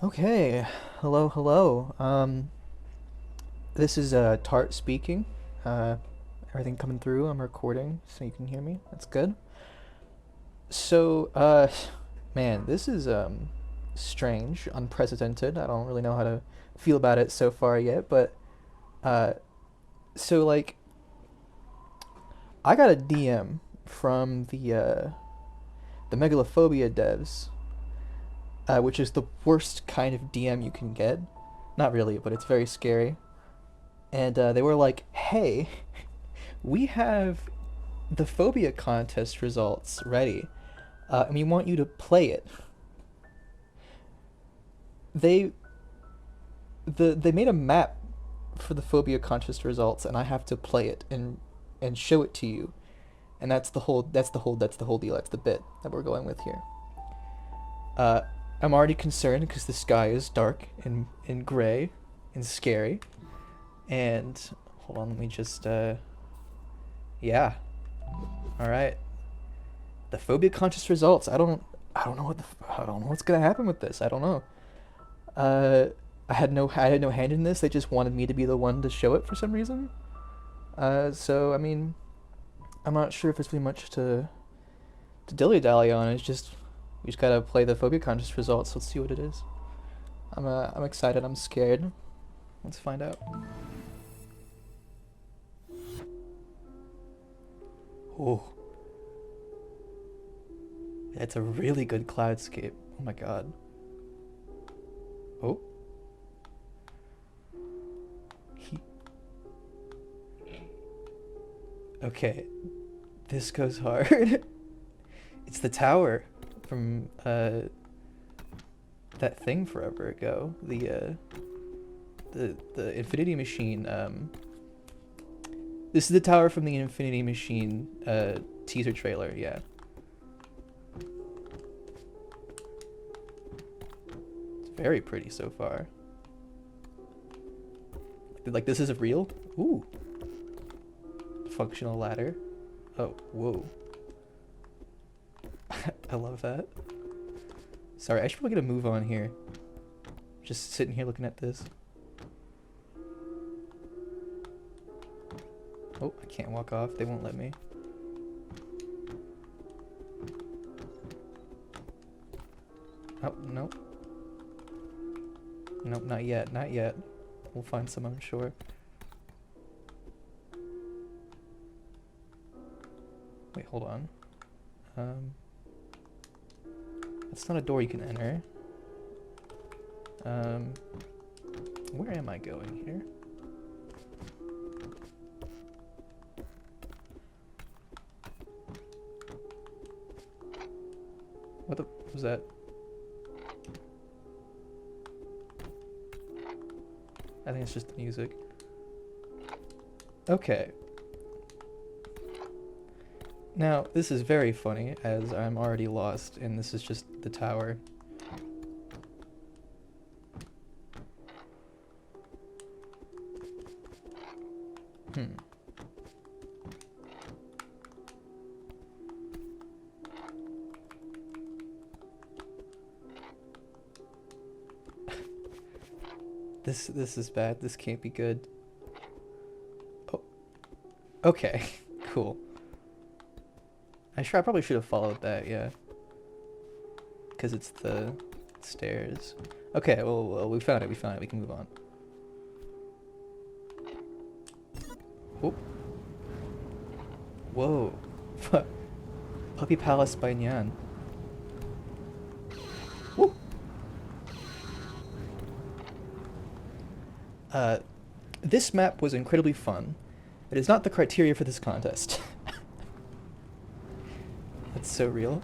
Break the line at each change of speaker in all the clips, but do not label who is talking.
Okay, hello, hello. This is Tart speaking. Uh, Everything coming through. I'm recording, so you can hear me. That's good. So, man, this is strange, unprecedented. I don't really know how to feel about it so far yet, but uh, so like, I got a DM from the Megalophobia devs, which is the worst kind of DM you can get. Not really, but it's very scary. And they were like, "Hey, we have the Phobia contest results ready, and we want you to play it." They they made a map for the Phobia contest results, and I have to play it and show it to you. And that's the whole deal. That's the bit that we're going with here. Uh, I'm already concerned because the sky is dark and gray and scary. And hold on, let me just yeah. All right. The Phobia contest results. I don't know I don't know what's gonna happen with this. I don't know. Uh, I had no hand in this. They just wanted me to be the one to show it for some reason. So I mean, I'm not sure if there's really much to dilly dally on. It's just we just gotta play the Phobia contest results. Let's see what it is. I'm excited. I'm scared. Let's find out. Oh, it's a really good cloudscape. Oh my god. Oh, he. Okay, this goes hard. It's the tower from that thing forever ago. The Infinity Machine. This is the tower from the Infinity Machine teaser trailer. Yeah. It's very pretty so far. Like this is real. Ooh. Functional ladder. Oh, whoa. I love that. Sorry, I should probably get a move on here. Just sitting here looking at this. Oh, I can't walk off. They won't let me. Oh, nope. Nope, not yet. Not yet. We'll find some, I'm sure. Wait, hold on. That's not a door you can enter. Where am I going here? What the was that? I think it's just the music. Okay. Now, this is very funny, as I'm already lost, and this is just the tower. Hmm. This is bad. This can't be good. Oh. Okay. Cool. I probably should have followed that, yeah. Because it's the stairs. Okay, well, we found it, we found it. We can move on. Oh. Whoa. Puppy Palace by Nyan. Woo. This map was incredibly fun. It is not the criteria for this contest. That's so real.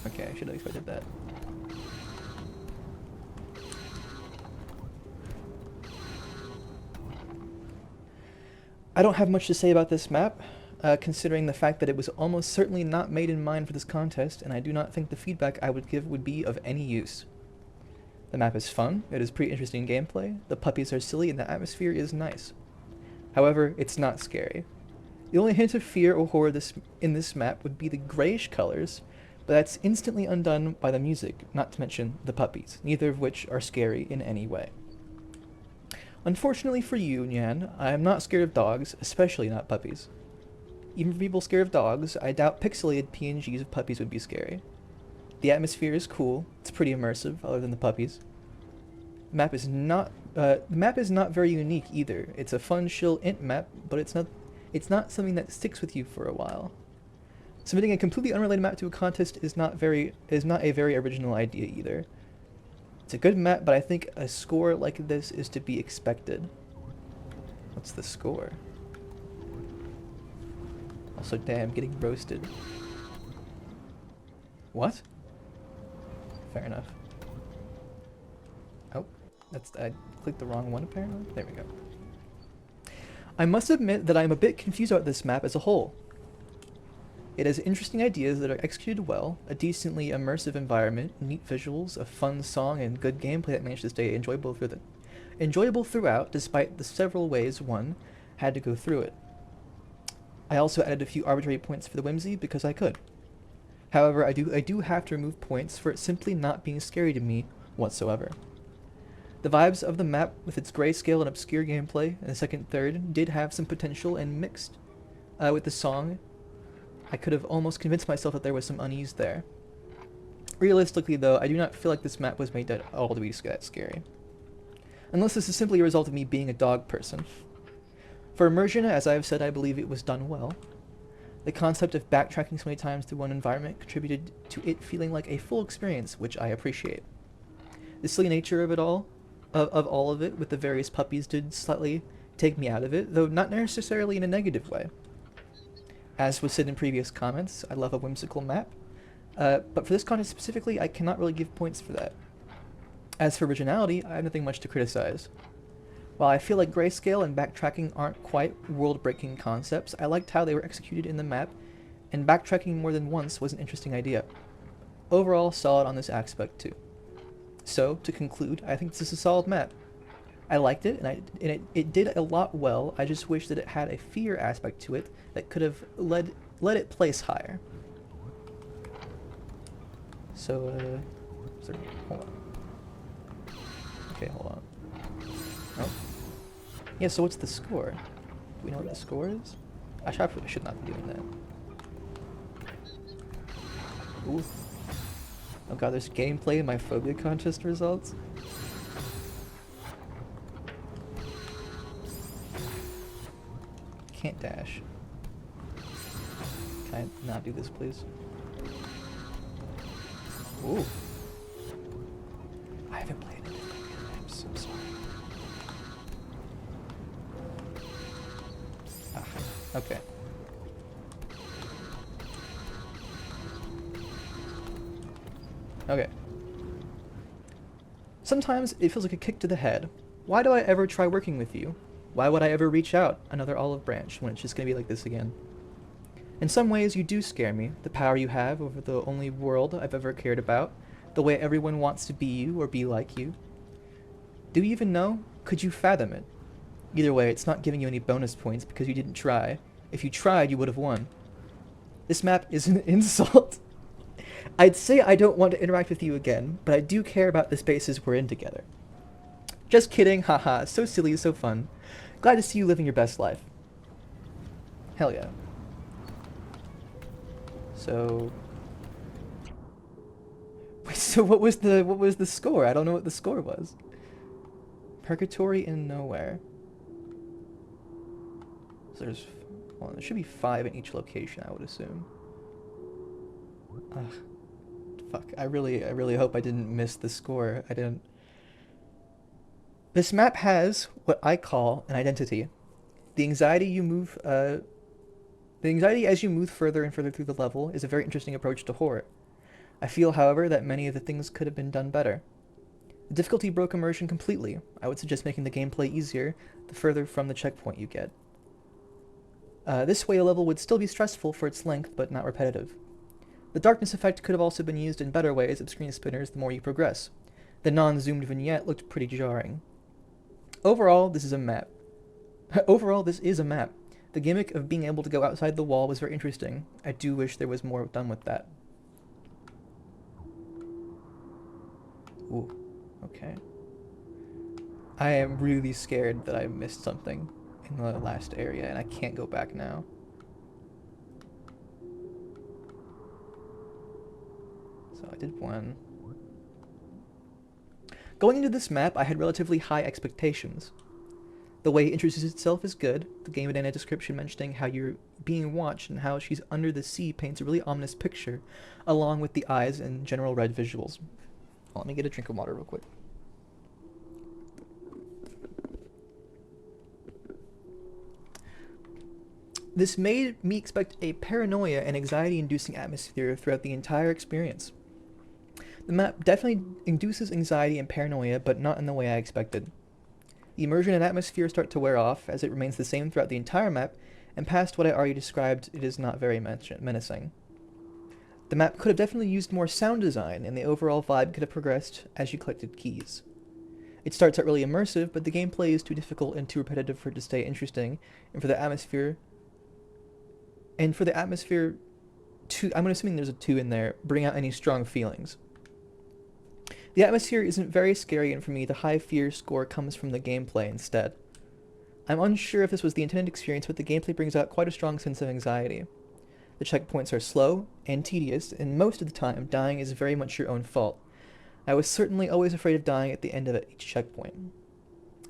Okay, I should have expected that. I don't have much to say about this map, considering the fact that it was almost certainly not made in mind for this contest, and I do not think the feedback I would give would be of any use. The map is fun, it is pretty interesting gameplay, the puppies are silly, and the atmosphere is nice. However, it's not scary. The only hint of fear or horror in this map would be the grayish colors, but that's instantly undone by the music, not to mention the puppies, neither of which are scary in any way. Unfortunately for you, Nyan, I am not scared of dogs, especially not puppies. Even for people scared of dogs, I doubt pixelated PNGs of puppies would be scary. The atmosphere is cool, it's pretty immersive, other than the puppies. The map is not very unique either. It's a fun, chill int map, but it's not something that sticks with you for a while. Submitting a completely unrelated map to a contest is not a very original idea either. It's a good map, but I think a score like this is to be expected. What's the score? Also, damn, getting roasted. What? Fair enough. Oh, I clicked the wrong one apparently. There we go. I must admit that I am a bit confused about this map as a whole. It has interesting ideas that are executed well, a decently immersive environment, neat visuals, a fun song, and good gameplay that managed to stay enjoyable throughout, despite the several ways one had to go through it. I also added a few arbitrary points for the whimsy because I could. However, I do have to remove points for it simply not being scary to me whatsoever. The vibes of the map, with its grayscale and obscure gameplay, and the second third, did have some potential and mixed. With the song, I could have almost convinced myself that there was some unease there. Realistically though, I do not feel like this map was made at all to be that scary. Unless this is simply a result of me being a dog person. For immersion, as I have said, I believe it was done well. The concept of backtracking so many times through one environment contributed to it feeling like a full experience, which I appreciate. The silly nature of it all, of all of it, with the various puppies, did slightly take me out of it, though not necessarily in a negative way. As was said in previous comments, I love a whimsical map, but for this contest specifically, I cannot really give points for that. As for originality, I have nothing much to criticize. While I feel like grayscale and backtracking aren't quite world-breaking concepts, I liked how they were executed in the map, and backtracking more than once was an interesting idea. Overall, solid on this aspect too. So, to conclude, I think this is a solid map. I liked it, and it did a lot well. I just wish that it had a fear aspect to it that could have let it place higher. So, hold on. Okay, hold on. Oh. Yeah, so what's the score? Do we know what the score is? I should not be doing that. Ooh. Oh god, there's gameplay in my Phobia contest results? Can't dash. Can I not do this, please? Ooh. I haven't played it. I'm so sorry. Okay. Okay. Sometimes it feels like a kick to the head. Why do I ever try working with you? Why would I ever reach out another olive branch when it's just gonna be like this again? In some ways you do scare me, the power you have over the only world I've ever cared about, the way everyone wants to be you or be like you. Do you even know? Could you fathom it? Either way, it's not giving you any bonus points because you didn't try. If you tried, you would have won. This map is an insult. I'd say I don't want to interact with you again, but I do care about the spaces we're in together. Just kidding, haha, so silly, so fun. Glad to see you living your best life. Hell yeah. So... Wait, so what was the score? I don't know what the score was. Purgatory in Nowhere. So there should be 5 in each location, I would assume. Ugh. Fuck, I really hope I didn't miss the score. I didn't. This map has what I call an identity. The anxiety as you move further and further through the level is a very interesting approach to horror. I feel, however, that many of the things could have been done better. The difficulty broke immersion completely. I would suggest making the gameplay easier the further from the checkpoint you get. This way a level would still be stressful for its length, but not repetitive. The darkness effect could have also been used in better ways of screen spinners the more you progress. The non-zoomed vignette looked pretty jarring. Overall, this is a map. The gimmick of being able to go outside the wall was very interesting. I do wish there was more done with that. Ooh, okay. I am really scared that I missed something in the last area, and I can't go back now. So I did one. Going into this map, I had relatively high expectations. The way it introduces itself is good. The game had a description mentioning how you're being watched and how she's under the sea paints a really ominous picture, along with the eyes and general red visuals. Well, let me get a drink of water real quick. This made me expect a paranoia and anxiety-inducing atmosphere throughout the entire experience. The map definitely induces anxiety and paranoia, but not in the way I expected. The immersion and atmosphere start to wear off as it remains the same throughout the entire map, and past what I already described, it is not very menacing. The map could have definitely used more sound design, and the overall vibe could have progressed as you collected keys. It starts out really immersive, but the gameplay is too difficult and too repetitive for it to stay interesting, and for the atmosphere I'm assuming there's a 2 in there, bring out any strong feelings. The atmosphere isn't very scary, and for me, the high fear score comes from the gameplay instead. I'm unsure if this was the intended experience, but the gameplay brings out quite a strong sense of anxiety. The checkpoints are slow and tedious, and most of the time, dying is very much your own fault. I was certainly always afraid of dying at the end of each checkpoint.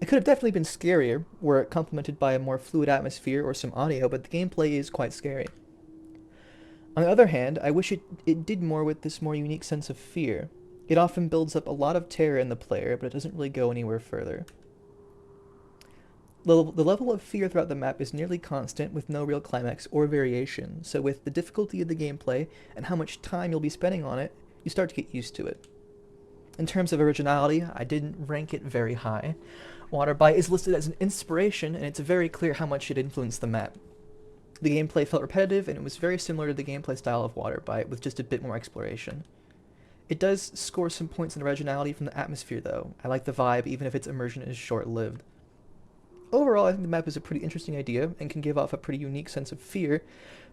It could have definitely been scarier, were it complemented by a more fluid atmosphere or some audio, but the gameplay is quite scary. On the other hand, I wish it did more with this more unique sense of fear. It often builds up a lot of terror in the player, but it doesn't really go anywhere further. The level of fear throughout the map is nearly constant, with no real climax or variation, so with the difficulty of the gameplay and how much time you'll be spending on it, you start to get used to it. In terms of originality, I didn't rank it very high. Waterbite is listed as an inspiration, and it's very clear how much it influenced the map. The gameplay felt repetitive, and it was very similar to the gameplay style of Waterbite, with just a bit more exploration. It does score some points in originality from the atmosphere, though. I like the vibe, even if its immersion is short-lived. Overall, I think the map is a pretty interesting idea, and can give off a pretty unique sense of fear,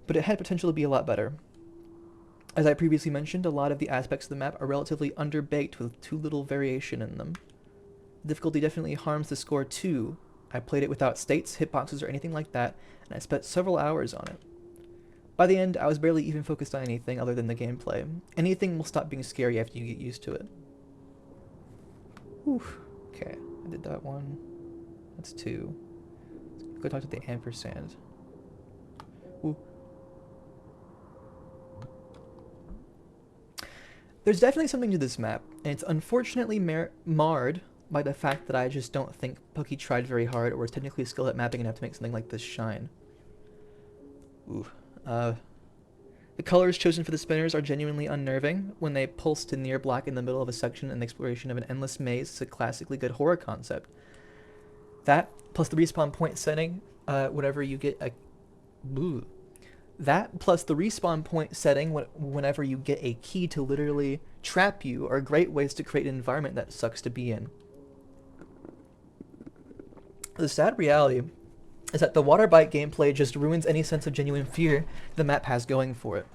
but it had potential to be a lot better. As I previously mentioned, a lot of the aspects of the map are relatively underbaked with too little variation in them. Difficulty definitely harms the score too. I played it without states, hitboxes, or anything like that, and I spent several hours on it. By the end, I was barely even focused on anything other than the gameplay. Anything will stop being scary after you get used to it. Whew. Okay, I did that one. That's 2. Let's go talk to the ampersand. Ooh. There's definitely something to this map, and it's unfortunately marred by the fact that I just don't think Pokey tried very hard or was technically skilled at mapping enough to make something like this shine. Ooh. The colors chosen for the spinners are genuinely unnerving. When they pulse to near black in the middle of a section and the exploration of an endless maze is a classically good horror concept. That, plus the respawn point setting, whenever you get a... Ooh. That, plus the respawn point setting whenever you get a key to literally trap you, are great ways to create an environment that sucks to be in. The sad reality is that the Waterbite gameplay just ruins any sense of genuine fear the map has going for it.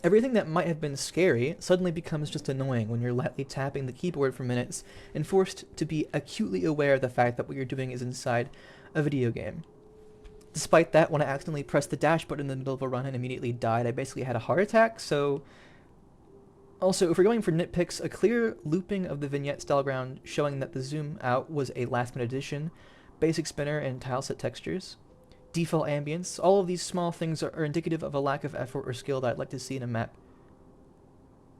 Everything that might have been scary suddenly becomes just annoying when you're lightly tapping the keyboard for minutes and forced to be acutely aware of the fact that what you're doing is inside a video game. Despite that, when I accidentally pressed the dash button in the middle of a run and immediately died, I basically had a heart attack, so... Also, if we're going for nitpicks, a clear looping of the vignette style ground showing that the zoom out was a last-minute addition, basic spinner and tileset textures, default ambience, all of these small things are indicative of a lack of effort or skill that I'd like to see in a map.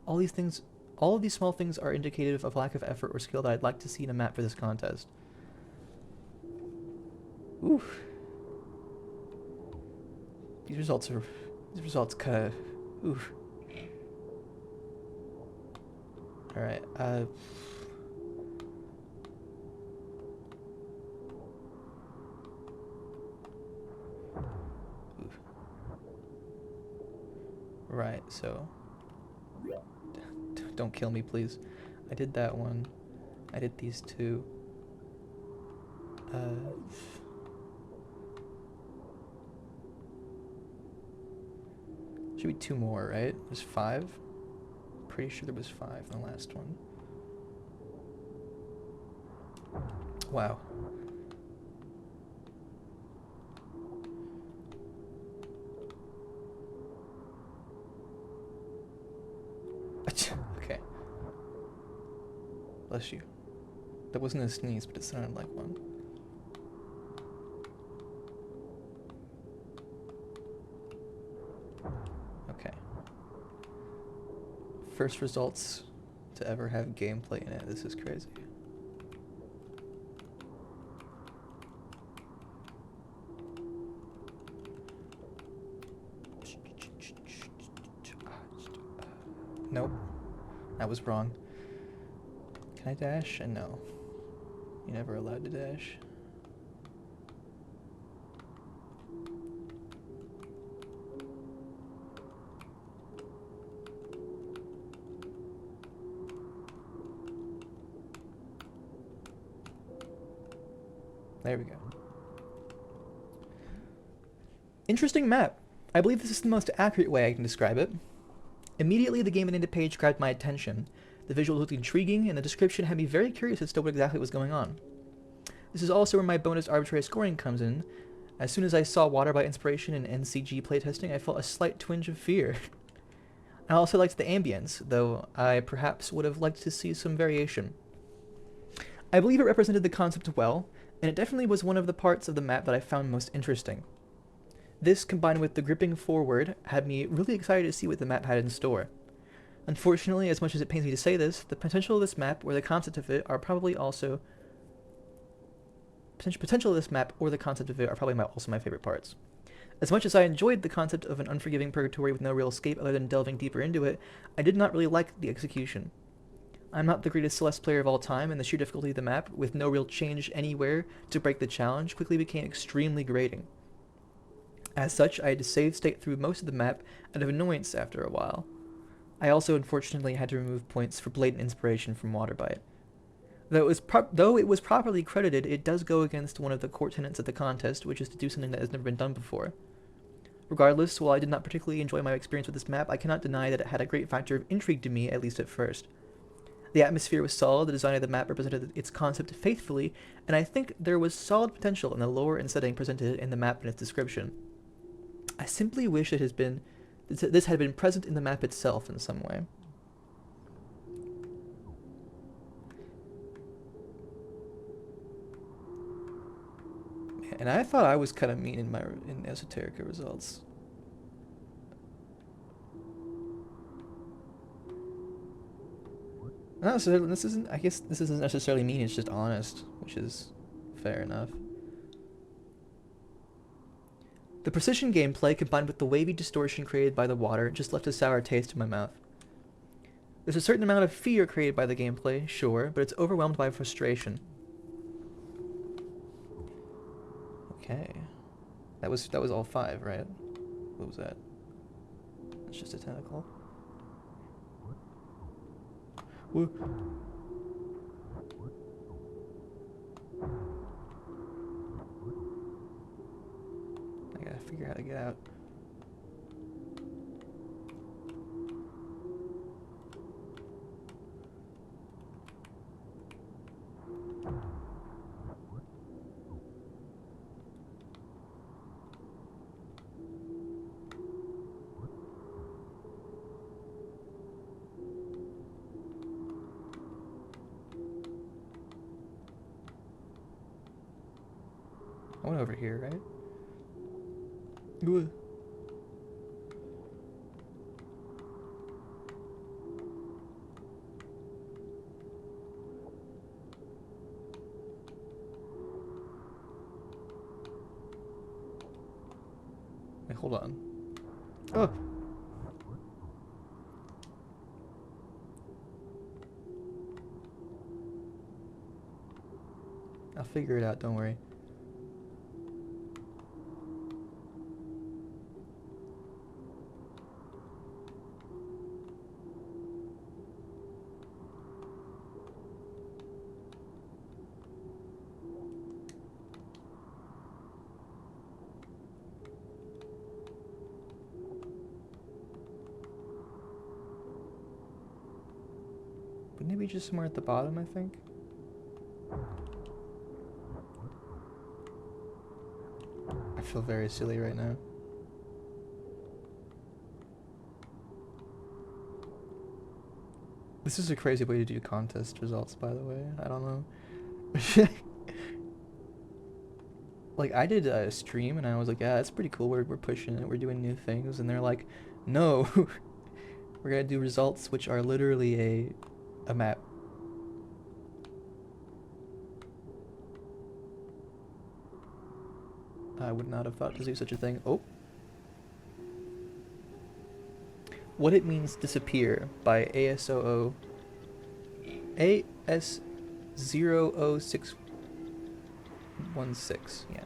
All of these small things are indicative of lack of effort or skill that I'd like to see in a map for this contest. Oof. These results kinda... Oof. Alright, Oof. Right, so... Don't kill me, please. I did that one. I did these 2. Should be 2 more, right? There's 5? Pretty sure there was 5 in the last one. Wow. Okay. Bless you. That wasn't a sneeze, but it sounded like one. Okay. First results to ever have gameplay in it. This is crazy. Nope. That was wrong. Can I dash? And no. You're never allowed to dash. There we go. Interesting map. I believe this is the most accurate way I can describe it. Immediately, the game ended page grabbed my attention. The visual looked intriguing, and the description had me very curious as to what exactly was going on. This is also where my bonus arbitrary scoring comes in. As soon as I saw Water by Inspiration in NCG playtesting, I felt a slight twinge of fear. I also liked the ambience, though I perhaps would have liked to see some variation. I believe it represented the concept well, and it definitely was one of the parts of the map that I found most interesting. This, combined with the gripping forward, had me really excited to see what the map had in store. Unfortunately, as much as it pains me to say this, the potential of this map or the concept of it are probably also potential of this map or the concept of it are probably also my favorite parts. As much as I enjoyed the concept of an unforgiving purgatory with no real escape other than delving deeper into it, I did not really like the execution. I'm not the greatest Celeste player of all time, and the sheer difficulty of the map, with no real change anywhere to break the challenge, quickly became extremely grating. As such, I had to save state through most of the map out of annoyance after a while. I also unfortunately had to remove points for blatant inspiration from Waterbite. Though it was properly credited, it does go against one of the core tenets of the contest, which is to do something that has never been done before. Regardless, while I did not particularly enjoy my experience with this map, I cannot deny that it had a great factor of intrigue to me, at least at first. The atmosphere was solid, the design of the map represented its concept faithfully, and I think there was solid potential in the lore and setting presented in the map and its description. I simply wish this had been present in the map itself in some way. And I thought I was kind of mean in Esoterica results. Not necessarily, I guess this isn't necessarily mean, it's just honest, which is fair enough. The precision gameplay combined with the wavy distortion created by the water just left a sour taste in my mouth. There's a certain amount of fear created by the gameplay, sure, but it's overwhelmed by frustration. Okay. That was all 5, right? What was that? That's just a tentacle. Woo. I gotta figure out how to get out. I went over here, right? Wait, hold on. Oh! I'll figure it out, don't worry. But maybe just somewhere at the bottom, I think. I feel very silly right now. This is a crazy way to do contest results, by the way. I don't know. Like, I did a stream and I was like, yeah, that's pretty cool. We're pushing it. We're doing new things. And they're like, no, we're gonna do results which are literally a map. I would not have thought to do such a thing. Oh. What It Means Disappear by AS00 AS00616. Yeah.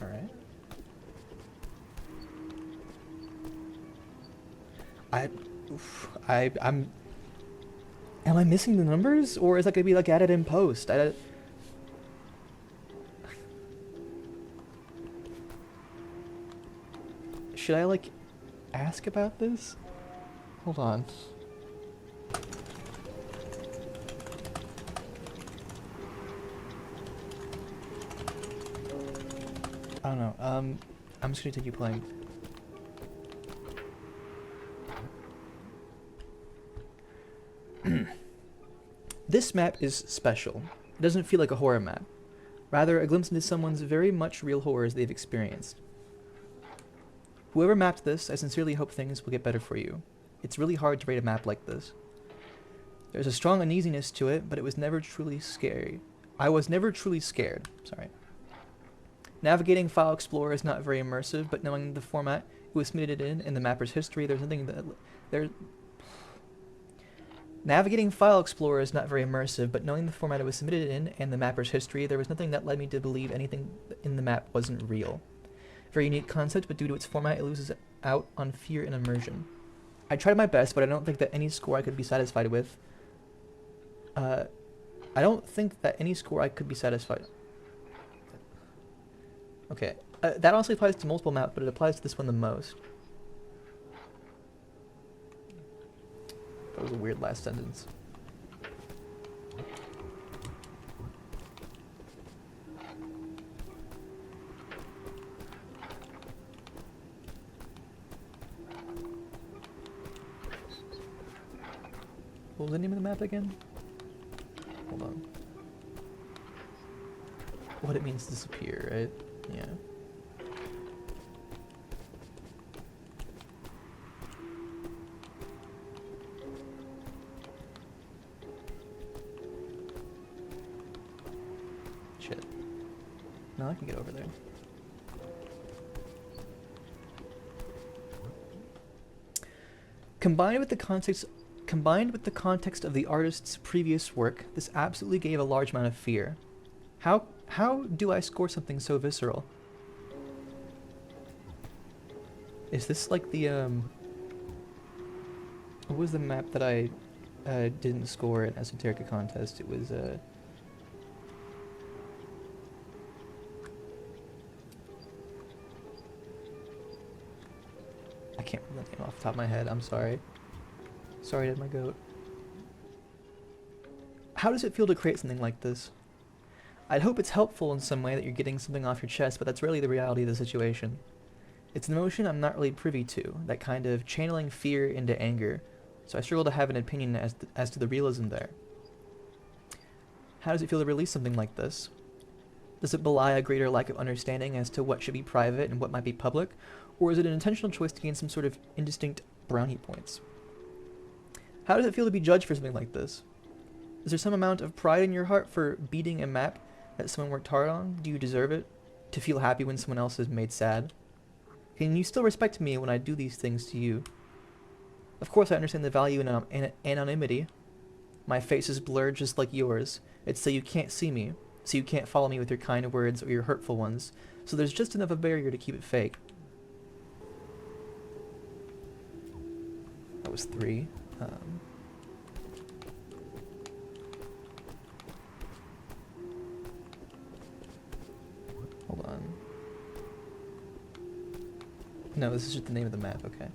Alright. I'm am I missing the numbers, or is that gonna be like added in post? Should I like ask about this? Hold on. I don't know. I'm just gonna take you playing. This map is special. It doesn't feel like a horror map. Rather, a glimpse into someone's very much real horrors they've experienced. Whoever mapped this, I sincerely hope things will get better for you. It's really hard to rate a map like this. There's a strong uneasiness to it, but it was never truly scary. I was never truly scared. Sorry. Navigating File Explorer is not very immersive, but knowing the format it was submitted in and the mapper's history, there's nothing that Navigating File Explorer is not very immersive, but knowing the format it was submitted in and the mapper's history, there was nothing that led me to believe anything in the map wasn't real. Very unique concept, but due to its format, it loses out on fear and immersion. I tried my best, but I don't think that any score I could be satisfied with. Okay, that honestly applies to multiple maps, but it applies to this one the most. That was a weird last sentence. What was the name of the map again? Hold on. What It Means Disappear, right? Yeah. Shit. No, I can get over there. Combined with the context of the artist's previous work, this absolutely gave a large amount of fear. How do I score something so visceral? Is this like the what was the map that I didn't score in Esoterica contest? It was I can't remember the name off the top of my head. I'm sorry. Sorry, my goat. How does it feel to create something like this? I'd hope it's helpful in some way that you're getting something off your chest, but that's really the reality of the situation. It's an emotion I'm not really privy to, that kind of channeling fear into anger, so I struggle to have an opinion as to the realism there. How does it feel to release something like this? Does it belie a greater lack of understanding as to what should be private and what might be public, or is it an intentional choice to gain some sort of indistinct brownie points? How does it feel to be judged for something like this? Is there some amount of pride in your heart for beating a map that someone worked hard on? Do you deserve it? To feel happy when someone else is made sad? Can you still respect me when I do these things to you? Of course I understand the value in anonymity. My face is blurred just like yours. It's so you can't see me, so you can't follow me with your kind words or your hurtful ones, so there's just enough of a barrier to keep it fake. That was 3. Hold on. No, this is just the name of the map, okay.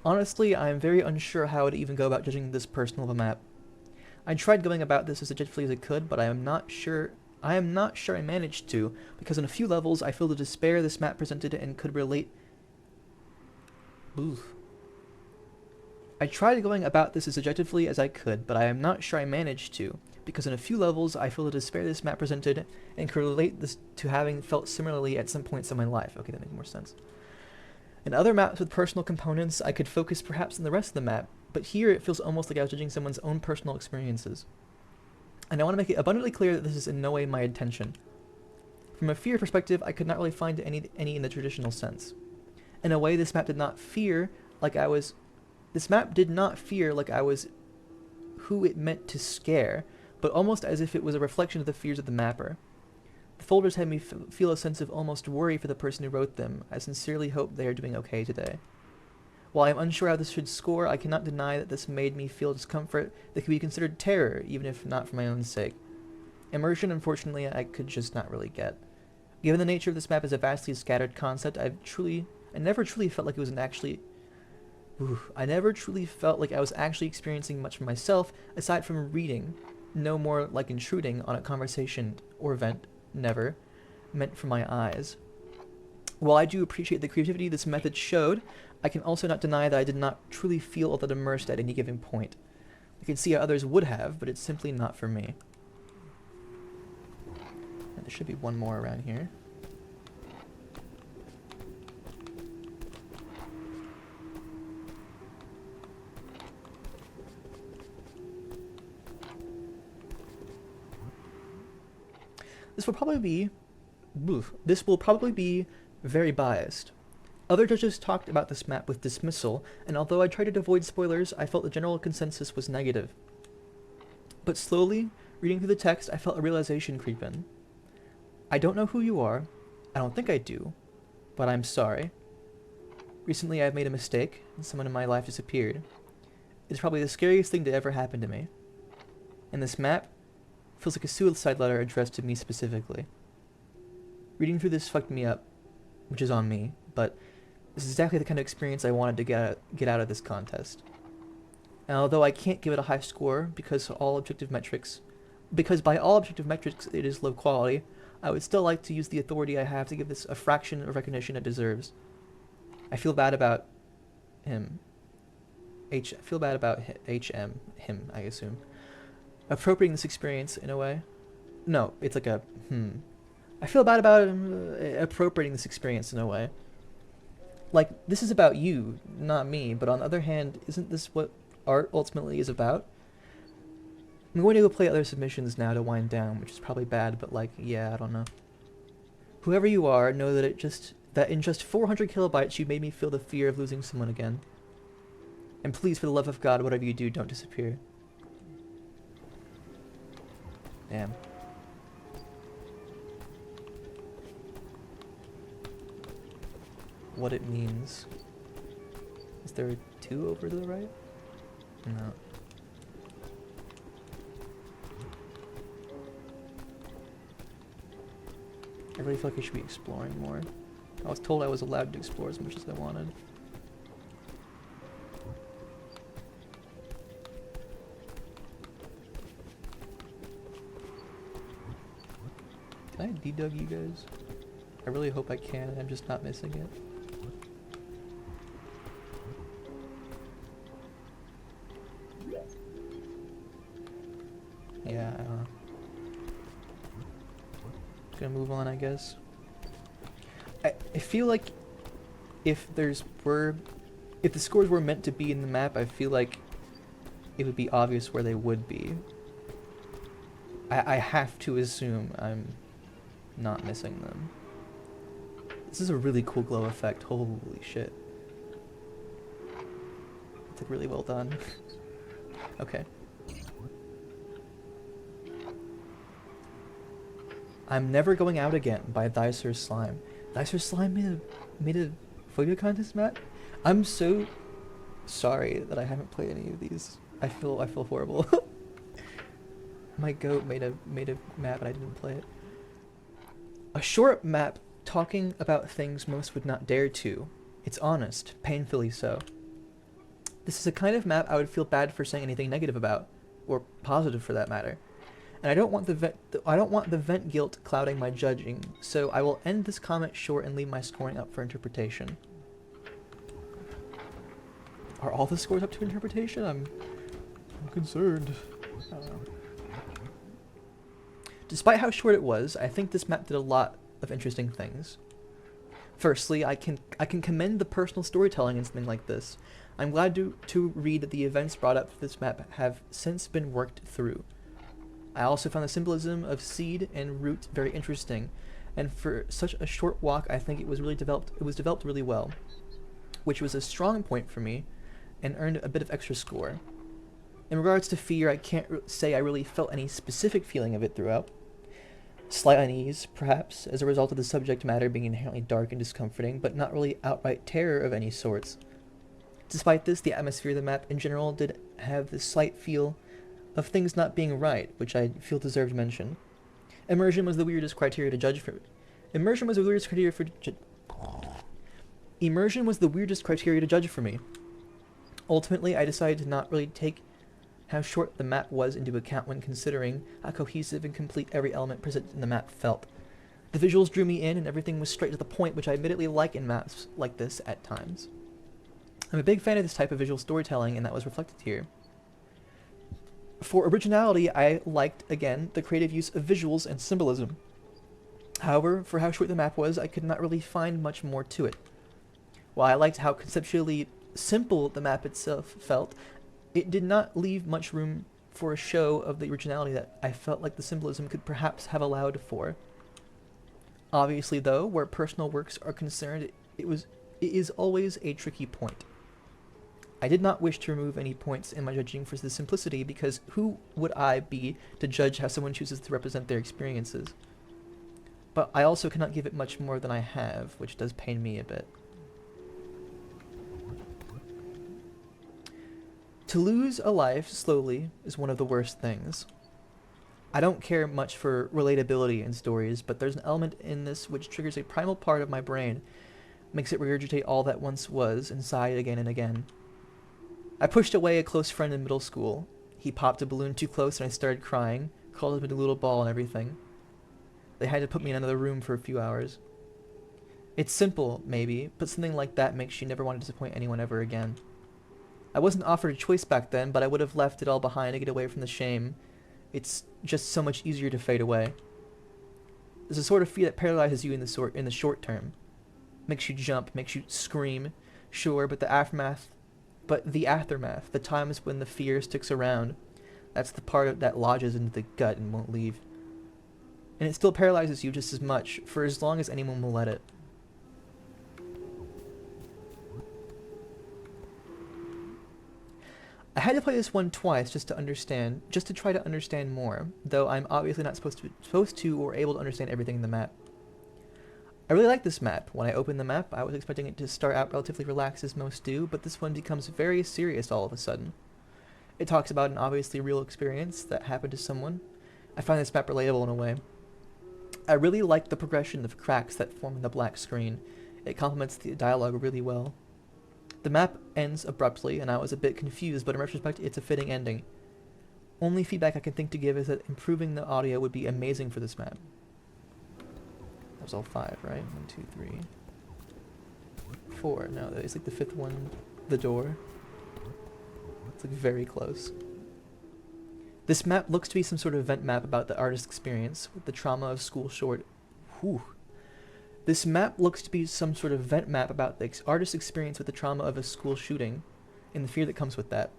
Honestly, I am very unsure how I would even go about judging this personal of a map. I tried going about this as objectively as I could, but I am not sure I managed to, because on a few levels I feel the despair this map presented and could relate. Oof. I tried going about this as objectively as I could, but I am not sure I managed to, because in a few levels I feel the despair this map presented and could relate this to having felt similarly at some points in my life. Okay, that makes more sense. In other maps with personal components, I could focus perhaps on the rest of the map, but here it feels almost like I was judging someone's own personal experiences. And I want to make it abundantly clear that this is in no way my intention. From a fear perspective, I could not really find any in the traditional sense. In a way, this map did not fear like I was who it meant to scare, but almost as if it was a reflection of the fears of the mapper. The folders had me feel a sense of almost worry for the person who wrote them. I sincerely hope they are doing okay today. While I am unsure how this should score, I cannot deny that this made me feel discomfort that could be considered terror, even if not for my own sake. Immersion, unfortunately, I could just not really get. Given the nature of this map as a vastly scattered concept, I never truly felt like I was actually experiencing much for myself, aside from reading, no more like intruding on a conversation or event, never, meant for my eyes. While I do appreciate the creativity this method showed, I can also not deny that I did not truly feel all that immersed at any given point. I can see how others would have, but it's simply not for me. And there should be one more around here. This will probably be very biased. Other judges talked about this map with dismissal, and although I tried to avoid spoilers, I felt the general consensus was negative. But slowly, reading through the text, I felt a realization creep in. I don't know who you are. I don't think I do. But I'm sorry. Recently I've made a mistake, and someone in my life disappeared. It's probably the scariest thing to ever happen to me. And this map feels like a suicide letter addressed to me specifically. Reading through this fucked me up, which is on me, but this is exactly the kind of experience I wanted to get out of this contest. And although I can't give it a high score because by all objective metrics it is low quality, I would still like to use the authority I have to give this a fraction of recognition it deserves. I feel bad about him. I assume. Appropriating this experience in a way. No, it's like a I feel bad about appropriating this experience in a way. Like, this is about you, not me, but on the other hand, isn't this what art ultimately is about? I'm going to go play other submissions now to wind down, which is probably bad, but like, yeah, I don't know. Whoever you are, know that in just 400 kilobytes you made me feel the fear of losing someone again. And please, for the love of God, whatever you do, don't disappear. Damn. What it means. Is there a 2 over to the right? No. I really feel like I should be exploring more. I was told I was allowed to explore as much as I wanted. Can I dedug you guys? I really hope I can, I'm just not missing it. Yeah, I don't know. Gonna move on, I guess. I feel like if the scores were meant to be in the map, I feel like it would be obvious where they would be. I have to assume I'm not missing them. This is a really cool glow effect, holy shit. It's like really well done. Okay. I'm Never Going Out Again by Thyser Slime. Thyser Slime made a Phobia contest map? I'm so sorry that I haven't played any of these. I feel horrible. My goat made a map and I didn't play it. A short map talking about things most would not dare to. It's honest, painfully so. This is a kind of map I would feel bad for saying anything negative about. or positive for that matter. And I don't want the vent guilt clouding my judging, so I will end this comment short and leave my scoring up for interpretation. Are all the scores up to interpretation? I'm concerned. I don't know. Despite how short it was, I think this map did a lot of interesting things. Firstly, I can commend the personal storytelling in something like this. I'm glad to read that the events brought up for this map have since been worked through. I also found the symbolism of seed and root very interesting, and for such a short walk, I think it was developed really well, which was a strong point for me, and earned a bit of extra score. In regards to fear, I can't say I really felt any specific feeling of it throughout. Slight unease, perhaps, as a result of the subject matter being inherently dark and discomforting, but not really outright terror of any sorts. Despite this, the atmosphere of the map in general did have this slight feel of things not being right, which I feel deserved mention. Immersion was the weirdest criteria to judge for. Immersion was the weirdest criteria to judge for me. Ultimately, I decided to not really take how short the map was into account when considering how cohesive and complete every element presented in the map felt. The visuals drew me in and everything was straight to the point, which I admittedly like in maps like this at times. I'm a big fan of this type of visual storytelling, and that was reflected here. For originality, I liked, again, the creative use of visuals and symbolism. However, for how short the map was, I could not really find much more to it. While I liked how conceptually simple the map itself felt, it did not leave much room for a show of the originality that I felt like the symbolism could perhaps have allowed for. Obviously, though, where personal works are concerned, it is always a tricky point. I did not wish to remove any points in my judging for the simplicity, because who would I be to judge how someone chooses to represent their experiences? But I also cannot give it much more than I have, which does pain me a bit. To lose a life slowly is one of the worst things. I don't care much for relatability in stories, but there's an element in this which triggers a primal part of my brain, makes it regurgitate all that once was inside again and again. I pushed away a close friend in middle school. He popped a balloon too close and I started crying, called him a little ball and everything. They had to put me in another room for a few hours. It's simple, maybe, but something like that makes you never want to disappoint anyone ever again. I wasn't offered a choice back then, but I would have left it all behind to get away from the shame. It's just so much easier to fade away. There's a sort of fear that paralyzes you in the short term. Makes you jump, makes you scream, sure, but the aftermath, the times when the fear sticks around, that's the part that lodges into the gut and won't leave. And it still paralyzes you just as much, for as long as anyone will let it. I had to play this one twice just to try to understand more, though I'm obviously not supposed to or able to understand everything in the map. I really like this map. When I opened the map, I was expecting it to start out relatively relaxed as most do, but this one becomes very serious all of a sudden. It talks about an obviously real experience that happened to someone. I find this map relatable in a way. I really like the progression of cracks that form in the black screen. It complements the dialogue really well. The map ends abruptly, and I was a bit confused, but in retrospect, it's a fitting ending. Only feedback I can think to give is that improving the audio would be amazing for this map. That was all 5, right? 1, 2, 3, 4. No, it's like the 5th one, the door. It's like very close. This map looks to be some sort of event map about the artist's experience with the trauma of school short. Whew. This map looks to be some sort of event map about the artist's experience with the trauma of a school shooting and the fear that comes with that.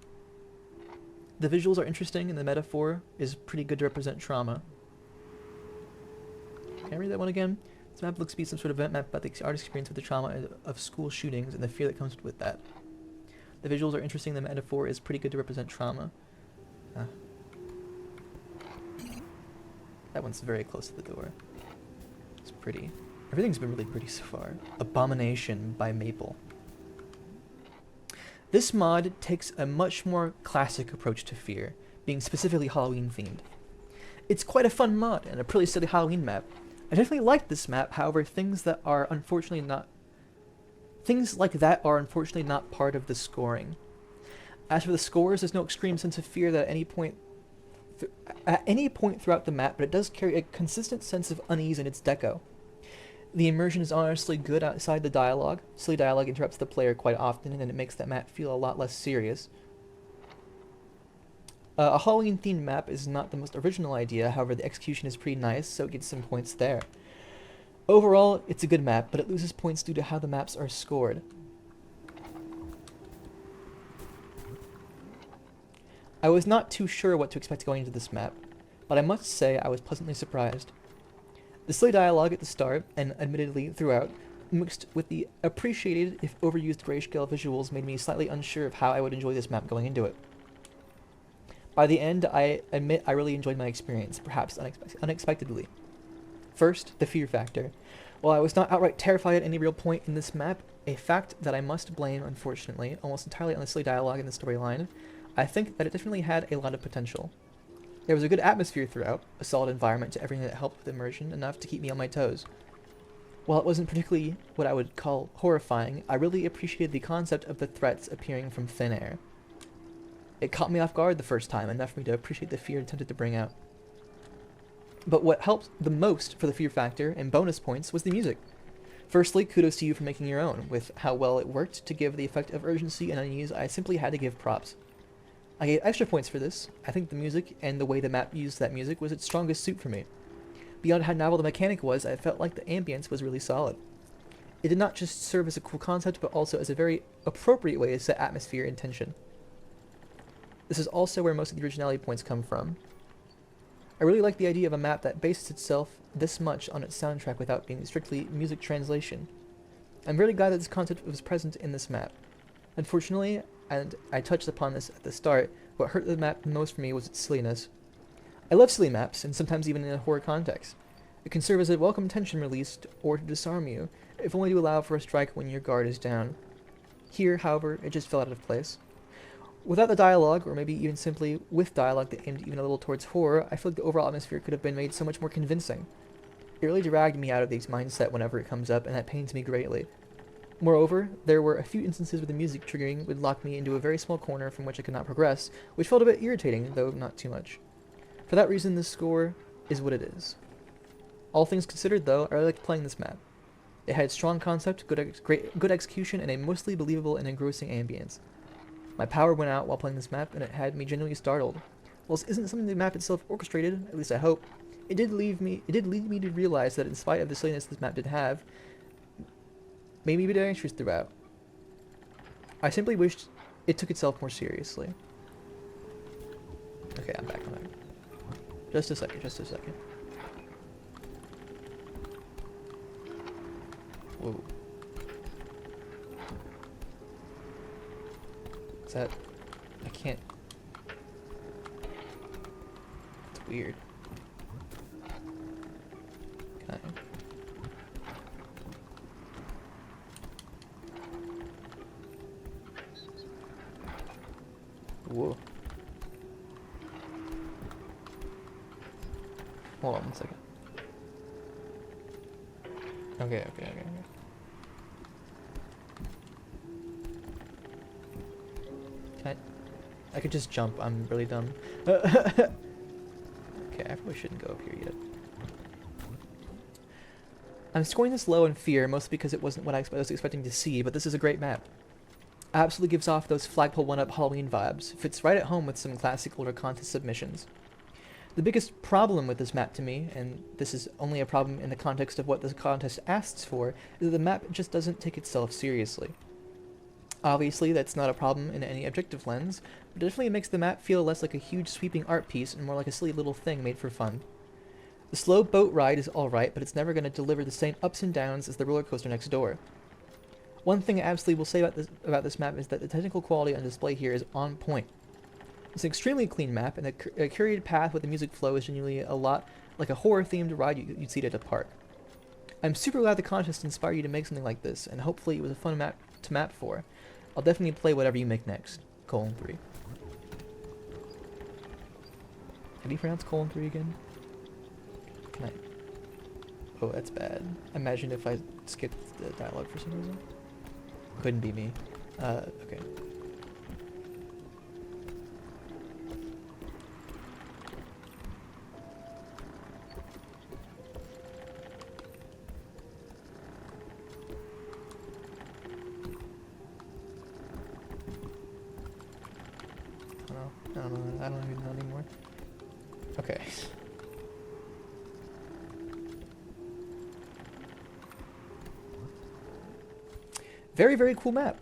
The visuals are interesting and the metaphor is pretty good to represent trauma. Can I read that one again? This map looks to be some sort of event map about the artist's experience with the trauma of school shootings and the fear that comes with that. The visuals are interesting, the metaphor is pretty good to represent trauma. That one's very close to the door. It's pretty. Everything's been really pretty so far. Abomination by Maple. This mod takes a much more classic approach to fear, being specifically Halloween themed. It's quite a fun mod and a pretty silly Halloween map. I definitely like this map, however, things like that are unfortunately not part of the scoring. As for the scores, there's no extreme sense of fear that at any point at any point throughout the map, but it does carry a consistent sense of unease in its deco. The immersion is honestly good outside the dialogue. Silly dialogue interrupts the player quite often, and it makes that map feel a lot less serious. A Halloween-themed map is not the most original idea, however the execution is pretty nice, so it gets some points there. Overall, it's a good map, but it loses points due to how the maps are scored. I was not too sure what to expect going into this map, but I must say I was pleasantly surprised. The silly dialogue at the start, and admittedly throughout, mixed with the appreciated, if overused grayscale visuals made me slightly unsure of how I would enjoy this map going into it. By the end, I admit I really enjoyed my experience, perhaps unexpectedly. First, the fear factor. While I was not outright terrified at any real point in this map, a fact that I must blame, unfortunately, almost entirely on the silly dialogue in the storyline, I think that it definitely had a lot of potential. There was a good atmosphere throughout, a solid environment to everything that helped with immersion, enough to keep me on my toes. While it wasn't particularly what I would call horrifying, I really appreciated the concept of the threats appearing from thin air. It caught me off guard the first time, enough for me to appreciate the fear it attempted to bring out. But what helped the most for the fear factor and bonus points was the music. Firstly, kudos to you for making your own. With how well it worked to give the effect of urgency and unease, I simply had to give props. I gave extra points for this. I think the music and the way the map used that music was its strongest suit for me. Beyond how novel the mechanic was, I felt like the ambience was really solid. It did not just serve as a cool concept, but also as a very appropriate way to set atmosphere and tension. This is also where most of the originality points come from. I really like the idea of a map that bases itself this much on its soundtrack without being strictly music translation. I'm really glad that this concept was present in this map. Unfortunately, and I touched upon this at the start, what hurt the map most for me was its silliness. I love silly maps, and sometimes even in a horror context. It can serve as a welcome tension release or to disarm you, if only to allow for a strike when your guard is down. Here, however, it just fell out of place. Without the dialogue, or maybe even simply with dialogue that aimed even a little towards horror, I feel like the overall atmosphere could have been made so much more convincing. It really dragged me out of the mindset whenever it comes up, and that pains me greatly. Moreover, there were a few instances where the music triggering would lock me into a very small corner from which I could not progress, which felt a bit irritating, though not too much. For that reason, this score is what it is. All things considered, though, I really liked playing this map. It had strong concept, good execution, and a mostly believable and engrossing ambience. My power went out while playing this map, and it had me genuinely startled. While this isn't something the map itself orchestrated, at least I hope, it did lead me to realize that in spite of the silliness this map did have, made me a bit anxious throughout. I simply wished it took itself more seriously. Okay, I'm back on it. Just a second. Whoa. Is that... I can't... It's weird. Can I... Whoa. Hold on 1 second. Okay. I could just jump. I'm really dumb. Okay, I probably shouldn't go up here yet. I'm scoring this low in fear, mostly because it wasn't what I was expecting to see, but this is a great map. Absolutely gives off those flagpole 1-up Halloween vibes. Fits right at home with some classic older contest submissions. The biggest problem with this map to me, and this is only a problem in the context of what this contest asks for, is that the map just doesn't take itself seriously. Obviously, that's not a problem in any objective lens, but it definitely makes the map feel less like a huge sweeping art piece and more like a silly little thing made for fun. The slow boat ride is alright, but it's never going to deliver the same ups and downs as the roller coaster next door. One thing I absolutely will say about this map is that the technical quality on display here is on point. It's an extremely clean map, and a curated path with the music flow is genuinely a lot like a horror-themed ride you'd see at a park. I'm super glad the contest inspired you to make something like this, and hopefully it was a fun map to map for. I'll definitely play whatever you make next. Colon 3. How do you pronounce colon 3 again? Can I... Oh, that's bad. Imagine if I skipped the dialogue for some reason. Couldn't be me. Okay. know. I don't know. I don't even know anymore. Okay. Very, very cool map.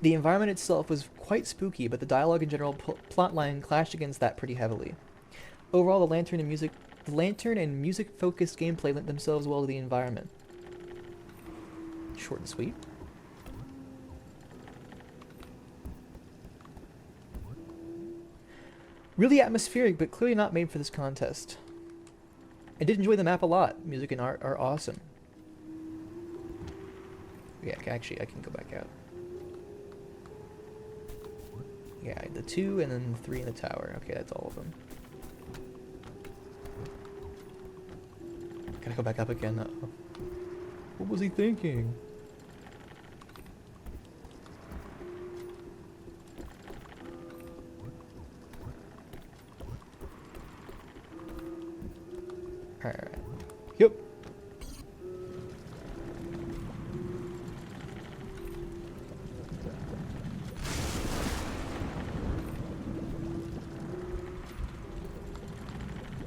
The environment itself was quite spooky, but the dialogue and general plotline clashed against that pretty heavily. Overall, the lantern and music-focused gameplay lent themselves well to the environment. Short and sweet. Really atmospheric, but clearly not made for this contest. I did enjoy the map a lot. Music and art are awesome. Yeah, actually, I can go back out. Yeah, the 2 and then the 3 in the tower. Okay, that's all of them. Gotta go back up again. Uh-oh. What was he thinking? Alright. Yep.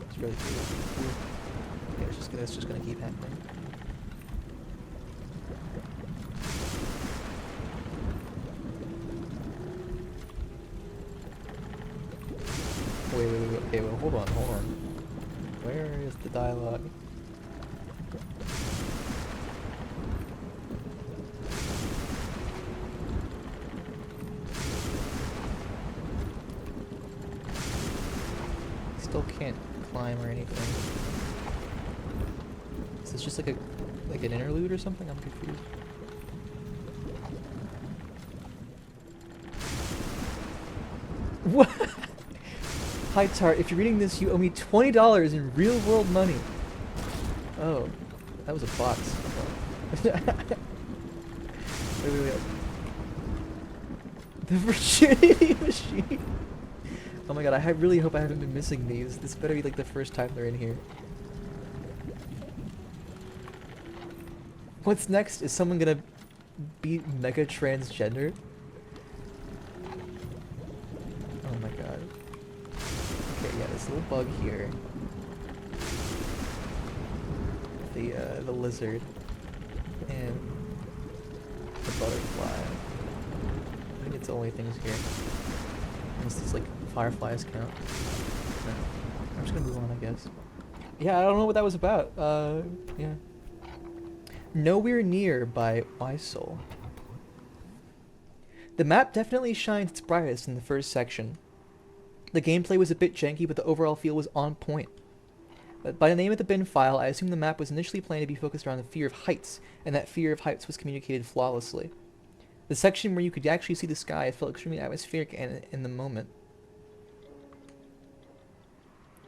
It's really cool. Yeah, it's just gonna keep happening. Wait. Okay, well, hold on. Where is the dialogue? Still can't climb or anything. Is this just like an interlude or something? I'm confused. What? Hi Tart, if you're reading this, you owe me $20 in real world money. Oh, that was a box. wait. The virginity machine. Oh my god, I really hope I haven't been missing these. This better be like the first time they're in here. What's next? Is someone gonna be mega transgender? Oh my god. Okay, yeah, this little bug here. The lizard. And the butterfly. I think it's the only things here. Unless these, like, fireflies count. No. I'm just gonna move on, I guess. Yeah, I don't know what that was about. Yeah. Nowhere Near by Soul. The map definitely shines its brightest in the first section. The gameplay was a bit janky, but the overall feel was on point. But by the name of the bin file, I assume the map was initially planned to be focused around the fear of heights, and that fear of heights was communicated flawlessly. The section where you could actually see the sky felt extremely atmospheric and in the moment.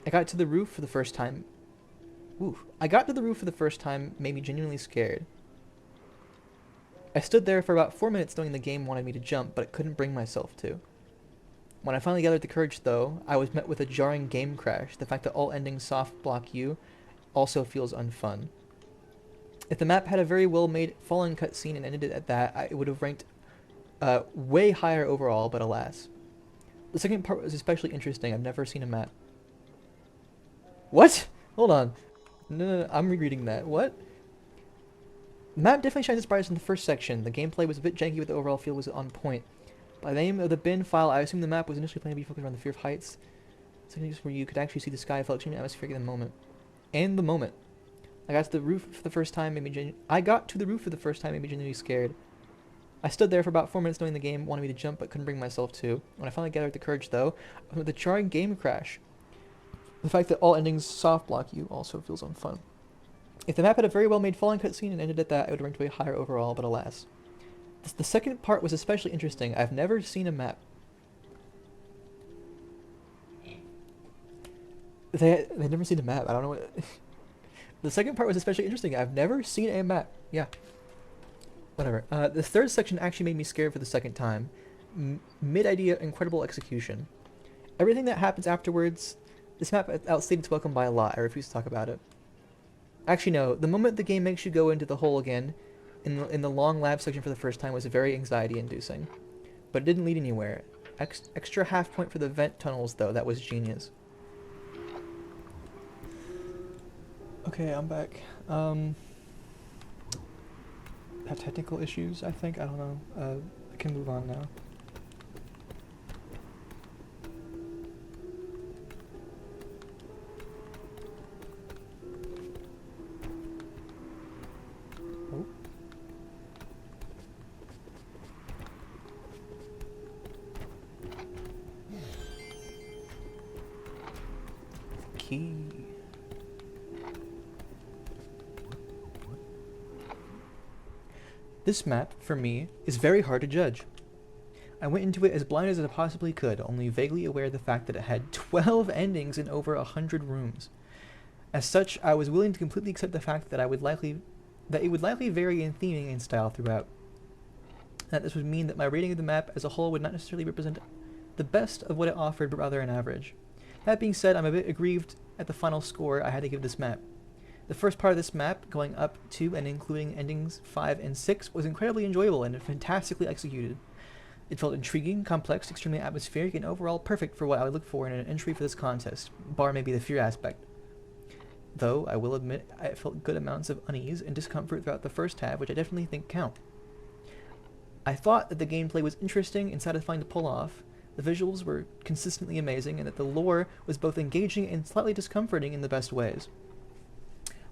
I got to the roof for the first time. Made me genuinely scared. I stood there for about 4 minutes knowing the game wanted me to jump, but I couldn't bring myself to. When I finally gathered the courage, though, I was met with a jarring game crash. The fact that all endings soft block you also feels unfun. If the map had a very well-made falling cutscene and ended it at that, it would have ranked way higher overall, but alas. The second part was especially interesting. I've never seen a map. What? Hold on. No, I'm rereading that. What? The map definitely shines its brightest in the first section. The gameplay was a bit janky, but the overall feel was on point. By the name of the bin file, I assume the map was initially planned to be focused around the fear of heights. Something where you could actually see the sky felt extremely atmospheric in the moment. And the moment. I got to the roof for the first time, made me genuinely scared. I stood there for about 4 minutes knowing the game wanted me to jump, but couldn't bring myself to. When I finally gathered the courage, though, I went with the jarring game crash. The fact that all endings soft block you also feels unfun. If the map had a very well made falling cutscene and ended at that, it would rank way higher overall, but alas. The second part was especially interesting. I've never seen a map. They've never seen a map. I don't know what... The second part was especially interesting. I've never seen a map. Yeah. Whatever. The third section actually made me scared for the second time. Mid-idea, incredible execution. Everything that happens afterwards... This map outstayed its welcome by a lot. I refuse to talk about it. Actually, no. The moment the game makes you go into the hole again, in the long lab section for the first time, was very anxiety-inducing. But it didn't lead anywhere. Extra half point for the vent tunnels, though. That was genius. Okay, I'm back. Have technical issues, I think. I don't know. I can move on now. Oh. Key. This map, for me, is very hard to judge. I went into it as blind as I possibly could, only vaguely aware of the fact that it had 12 endings in over 100 rooms. As such, I was willing to completely accept the fact that it would likely vary in theming and style throughout. That this would mean that my rating of the map as a whole would not necessarily represent the best of what it offered, but rather an average. That being said, I'm a bit aggrieved at the final score I had to give this map. The first part of this map, going up to and including endings 5 and 6, was incredibly enjoyable and fantastically executed. It felt intriguing, complex, extremely atmospheric, and overall perfect for what I would look for in an entry for this contest, bar maybe the fear aspect. Though, I will admit, I felt good amounts of unease and discomfort throughout the first half, which I definitely think count. I thought that the gameplay was interesting and satisfying to pull off, the visuals were consistently amazing, and that the lore was both engaging and slightly discomforting in the best ways.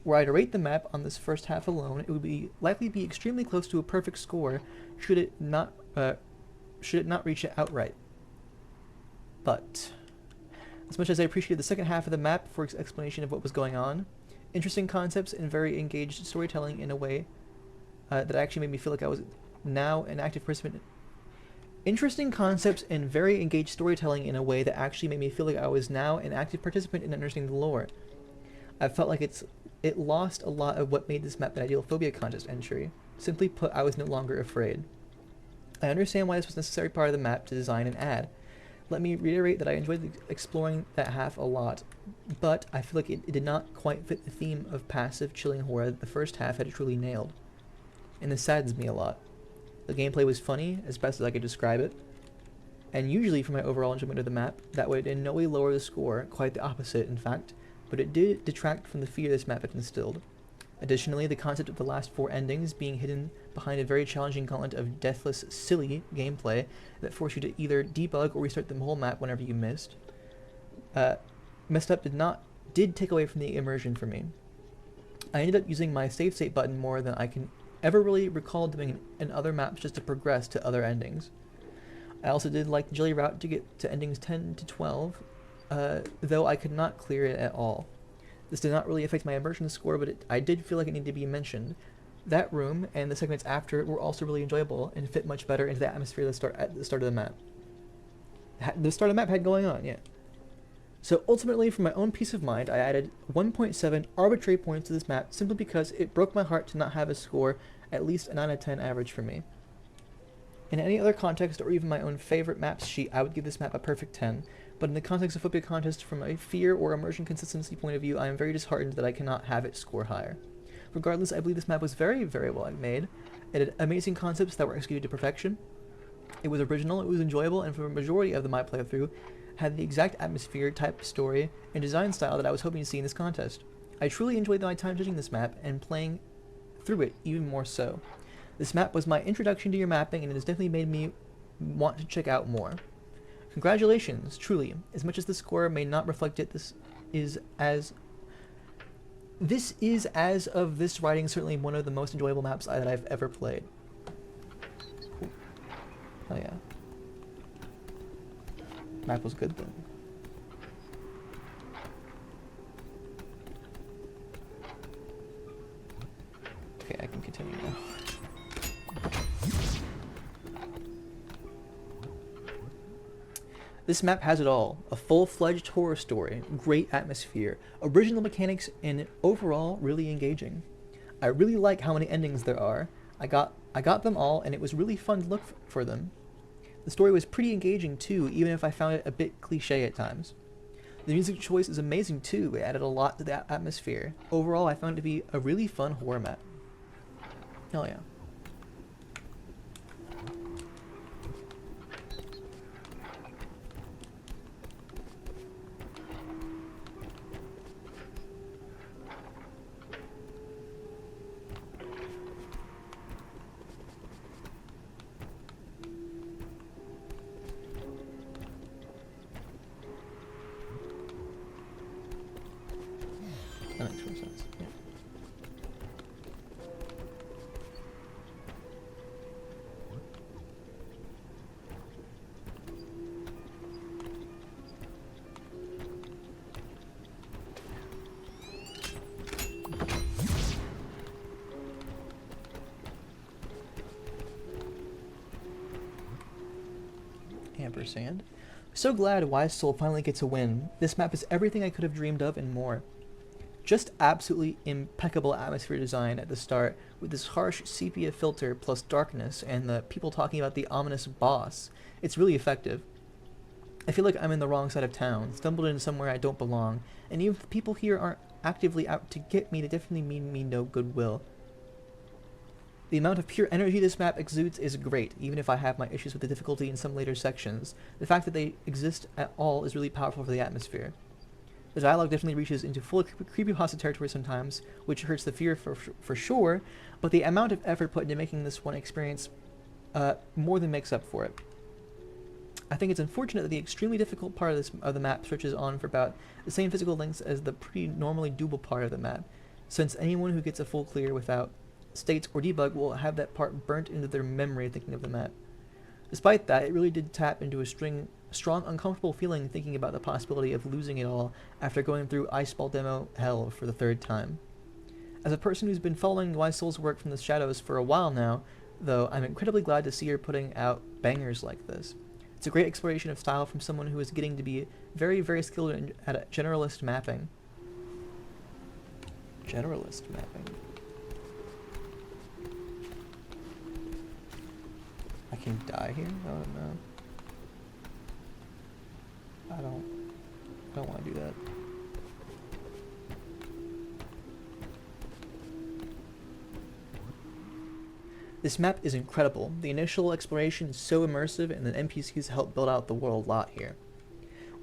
Were I to rate the map on this first half alone, it would likely be extremely close to a perfect score should it not reach it outright. But as much as I appreciated the second half of the map for its explanation of what was going on, interesting concepts and very engaged storytelling in a way that actually made me feel like I was now an active participant. Interesting concepts and very engaged storytelling in a way that actually made me feel like I was now an active participant in understanding the lore. I felt like it lost a lot of what made this map an ideal Phobia contest entry. Simply put, I was no longer afraid. I understand why this was a necessary part of the map to design and add. Let me reiterate that I enjoyed exploring that half a lot, but I feel like it did not quite fit the theme of passive, chilling horror that the first half had truly nailed. And this saddens me a lot. The gameplay was funny, as best as I could describe it, and usually for my overall enjoyment of the map, that would in no way lower the score, quite the opposite in fact, but it did detract from the fear this map had instilled. Additionally, the concept of the last 4 endings being hidden behind a very challenging gauntlet of deathless, silly gameplay that forced you to either debug or restart the whole map whenever you messed up did take away from the immersion for me. I ended up using my save state button more than I can ever really recall doing in other maps just to progress to other endings. I also did like the jelly route to get to endings 10 to 12, though I could not clear it at all. This did not really affect my immersion score, but I did feel like it needed to be mentioned. That room and the segments after it were also really enjoyable and fit much better into the atmosphere at the start of the map. The start of the map had going on, yeah. So ultimately, for my own peace of mind, I added 1.7 arbitrary points to this map simply because it broke my heart to not have a score at least a 9 out of 10 average for me. In any other context, or even my own favorite maps sheet, I would give this map a perfect 10, but in the context of Phobia contest, from a fear or immersion consistency point of view, I am very disheartened that I cannot have it score higher. Regardless, I believe this map was very, very well made. It had amazing concepts that were executed to perfection. It was original, it was enjoyable, and for a majority of my playthrough, had the exact atmosphere, type, story, and design style that I was hoping to see in this contest. I truly enjoyed my time judging this map, and playing through it even more so. This map was my introduction to your mapping, and it has definitely made me want to check out more. Congratulations, truly. As much as the score may not reflect it, this is as of this writing certainly one of the most enjoyable maps that I've ever played. Oh yeah. Map was good then. Okay, I can continue now. This map has it all. A full-fledged horror story, great atmosphere, original mechanics, and overall really engaging. I really like how many endings there are. I got them all, and it was really fun to look for them. The story was pretty engaging too, even if I found it a bit cliche at times. The music choice is amazing too. It added a lot to the atmosphere. Overall, I found it to be a really fun horror map. Hell yeah. ampersand. So glad Wise Soul finally gets a win. This map is everything I could have dreamed of and more. Just absolutely impeccable atmosphere design at the start, with this harsh sepia filter plus darkness and the people talking about the ominous boss. It's really effective. I feel like I'm in the wrong side of town, stumbled in somewhere I don't belong, and even if the people here aren't actively out to get me, they definitely mean me no goodwill. The amount of pure energy this map exudes is great, even if I have my issues with the difficulty in some later sections. The fact that they exist at all is really powerful for the atmosphere. The dialogue definitely reaches into full creepypasta territory sometimes, which hurts the fear for sure, but the amount of effort put into making this one experience more than makes up for it. I think it's unfortunate that the extremely difficult part of the map stretches on for about the same physical lengths as the pretty normally doable part of the map, since anyone who gets a full clear without states or debug will have that part burnt into their memory thinking of the map. Despite that, it really did tap into a strong uncomfortable feeling thinking about the possibility of losing it all after going through Iceball demo hell for the third time. As a person who's been following Wise Soul's work from the shadows for a while now, though, I'm incredibly glad to see her putting out bangers like this. It's a great exploration of style from someone who is getting to be very, very skilled at generalist mapping. Generalist mapping. I can die here? Oh no. I don't want to do that. This map is incredible. The initial exploration is so immersive, and the NPCs help build out the world a lot here.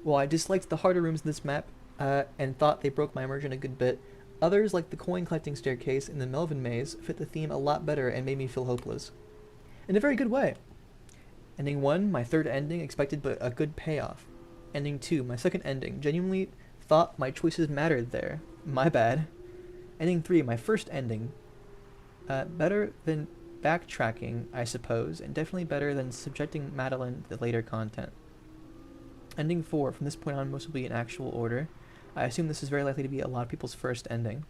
While I disliked the harder rooms in this map, and thought they broke my immersion a good bit, others, like the coin collecting staircase and the Melvin maze, fit the theme a lot better and made me feel hopeless. In a very good way. Ending 1, my third ending, expected but a good payoff. Ending 2, my second ending, genuinely thought my choices mattered there. My bad. Ending 3, my first ending. Better than backtracking, I suppose, and definitely better than subjecting Madeline to the later content. Ending 4, from this point on most will be in actual order. I assume this is very likely to be a lot of people's first ending.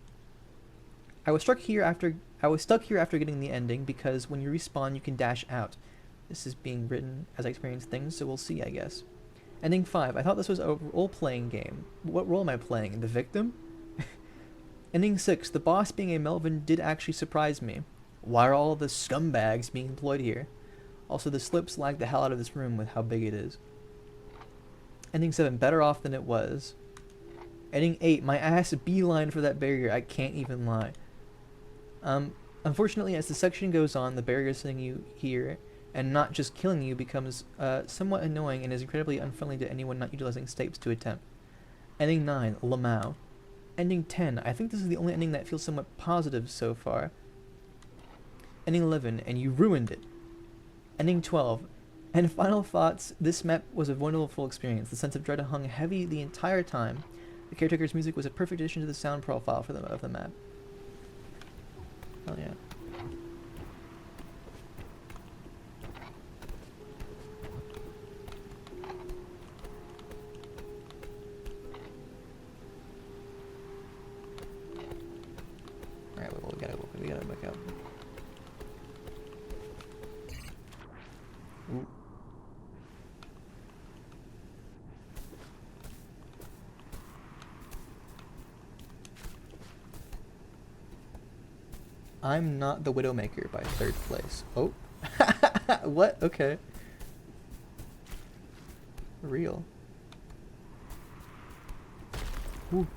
I was stuck here after getting the ending because when you respawn you can dash out. This is being written as I experience things, so we'll see, I guess. Ending 5, I thought this was a role-playing game. What role am I playing? The victim? Ending 6, the boss being a Melvin did actually surprise me. Why are all the scumbags being employed here? Also, the slips lag the hell out of this room with how big it is. Ending 7, better off than it was. Ending 8, my ass beeline for that barrier, I can't even lie. Unfortunately, as the section goes on, the barrier sending you here, and not just killing you, becomes somewhat annoying and is incredibly unfriendly to anyone not utilizing stapes to attempt. Ending 9, Lamau. Ending 10, I think this is the only ending that feels somewhat positive so far. Ending 11, and you ruined it. Ending 12, and final thoughts, this map was a wonderful experience. The sense of dread hung heavy the entire time. The caretaker's music was a perfect addition to the sound profile of the map. Hell yeah. Alright, we gotta back up. Ooh. I'm not the Widowmaker by 3rd place. Oh. What? Okay. Real. Ooh.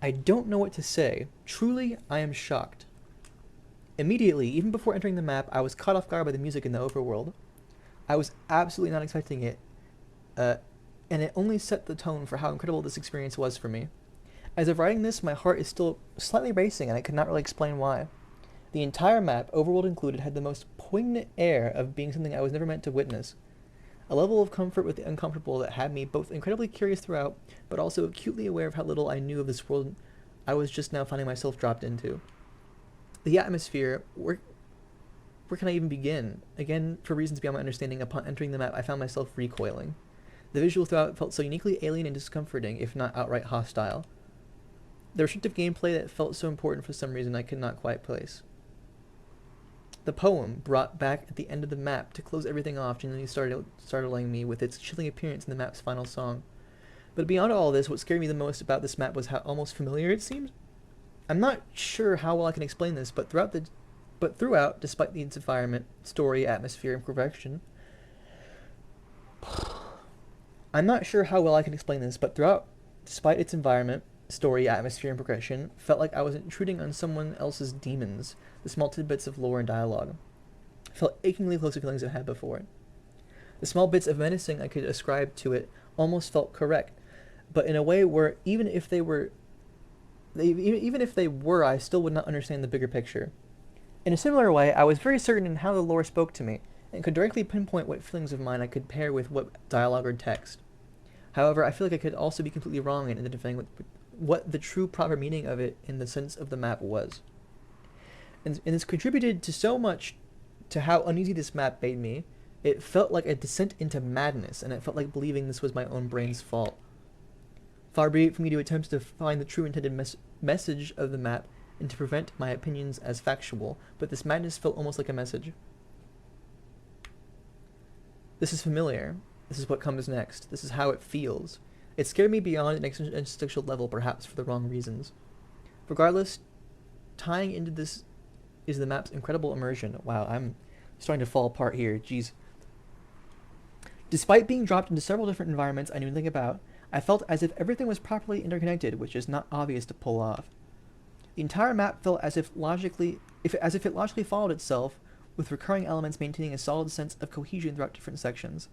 I don't know what to say. Truly, I am shocked. Immediately, even before entering the map, I was caught off guard by the music in the overworld. I was absolutely not expecting it, and it only set the tone for how incredible this experience was for me. As of writing this, my heart is still slightly racing, and I could not really explain why. The entire map, overworld included, had the most poignant air of being something I was never meant to witness. A level of comfort with the uncomfortable that had me both incredibly curious throughout, but also acutely aware of how little I knew of this world I was just now finding myself dropped into. The atmosphere, where can I even begin? Again, for reasons beyond my understanding, upon entering the map, I found myself recoiling. The visual throughout felt so uniquely alien and discomforting, if not outright hostile. The restrictive gameplay that felt so important for some reason I could not quite place. The poem brought back at the end of the map to close everything off genuinely startling me with its chilling appearance in the map's final song. But beyond all this, what scared me the most about this map was how almost familiar it seemed. I'm not sure how well I can explain this, but throughout, despite its environment, story, atmosphere, and perfection, I'm not sure how well I can explain this, but throughout, despite its environment, story, atmosphere, and progression, felt like I was intruding on someone else's demons, the small tidbits of lore and dialogue. Felt achingly close to feelings I've had before. The small bits of menacing I could ascribe to it almost felt correct, but in a way where even if they were, I still would not understand the bigger picture. In a similar way, I was very certain in how the lore spoke to me, and could directly pinpoint what feelings of mine I could pair with what dialogue or text. However, I feel like I could also be completely wrong in identifying what the true proper meaning of it in the sense of the map was. And this contributed to so much to how uneasy this map made me. It felt like a descent into madness, and it felt like believing this was my own brain's fault. Far be it from me to attempt to find the true intended message of the map and to prevent my opinions as factual, but this madness felt almost like a message. This is familiar. This is what comes next. This is how it feels. It scared me beyond an existential level, perhaps for the wrong reasons. Regardless, tying into this is the map's incredible immersion. Wow, I'm starting to fall apart here. Jeez. Despite being dropped into several different environments I knew nothing about, I felt as if everything was properly interconnected, which is not obvious to pull off. The entire map felt as if it logically followed itself, with recurring elements maintaining a solid sense of cohesion throughout different sections.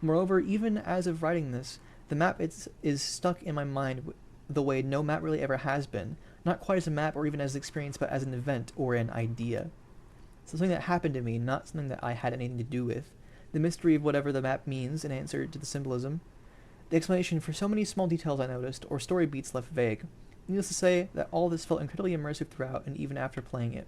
Moreover, even as of writing this, the map is stuck in my mind the way no map really ever has been, not quite as a map or even as an experience, but as an event or an idea. Something that happened to me, not something that I had anything to do with. The mystery of whatever the map means in answer to the symbolism. The explanation for so many small details I noticed, or story beats left vague. Needless to say that all this felt incredibly immersive throughout and even after playing it.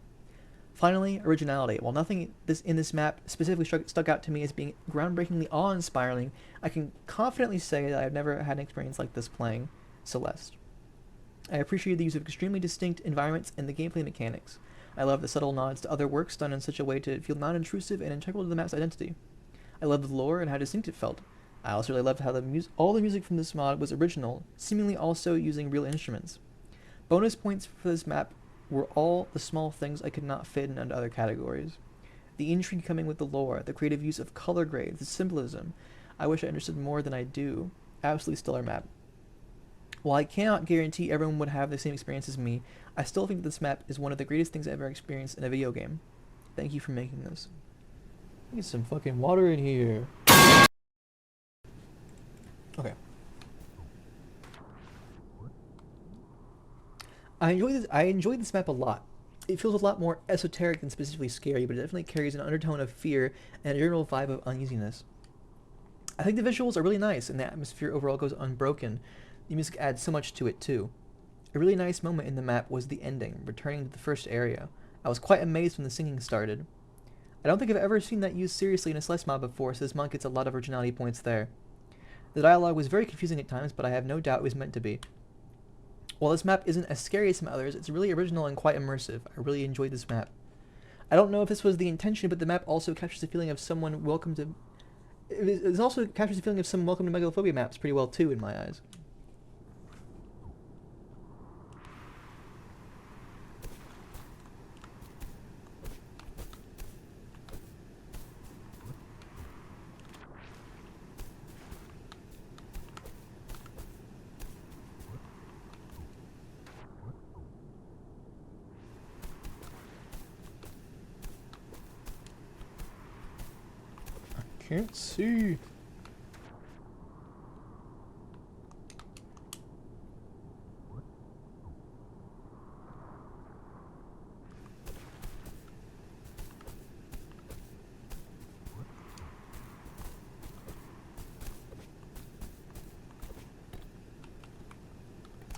Finally, originality. While nothing in this map specifically stuck out to me as being groundbreakingly awe-inspiring, I can confidently say that I've never had an experience like this playing Celeste. I appreciate the use of extremely distinct environments and the gameplay mechanics. I love the subtle nods to other works done in such a way to feel non-intrusive and integral to the map's identity. I love the lore and how distinct it felt. I also really loved how all the music from this mod was original, seemingly also using real instruments. Bonus points for this map were all the small things I could not fit in under other categories. The intrigue coming with the lore, the creative use of color grades, the symbolism. I wish I understood more than I do. Absolutely stellar map. While I cannot guarantee everyone would have the same experience as me, I still think this map is one of the greatest things I've ever experienced in a video game. Thank you for making this. Get some fucking water in here. Okay. I enjoyed this map a lot. It feels a lot more esoteric than specifically scary, but it definitely carries an undertone of fear and a general vibe of uneasiness. I think the visuals are really nice, and the atmosphere overall goes unbroken. The music adds so much to it, too. A really nice moment in the map was the ending, returning to the first area. I was quite amazed when the singing started. I don't think I've ever seen that used seriously in a Celeste mod before, so this mod gets a lot of originality points there. The dialogue was very confusing at times, but I have no doubt it was meant to be. While this map isn't as scary as some others, it's really original and quite immersive. I really enjoyed this map. I don't know if this was the intention, but the map also captures the feeling of someone welcome to... It also captures the feeling of some welcome to Megalophobia maps pretty well too, in my eyes. Can't see.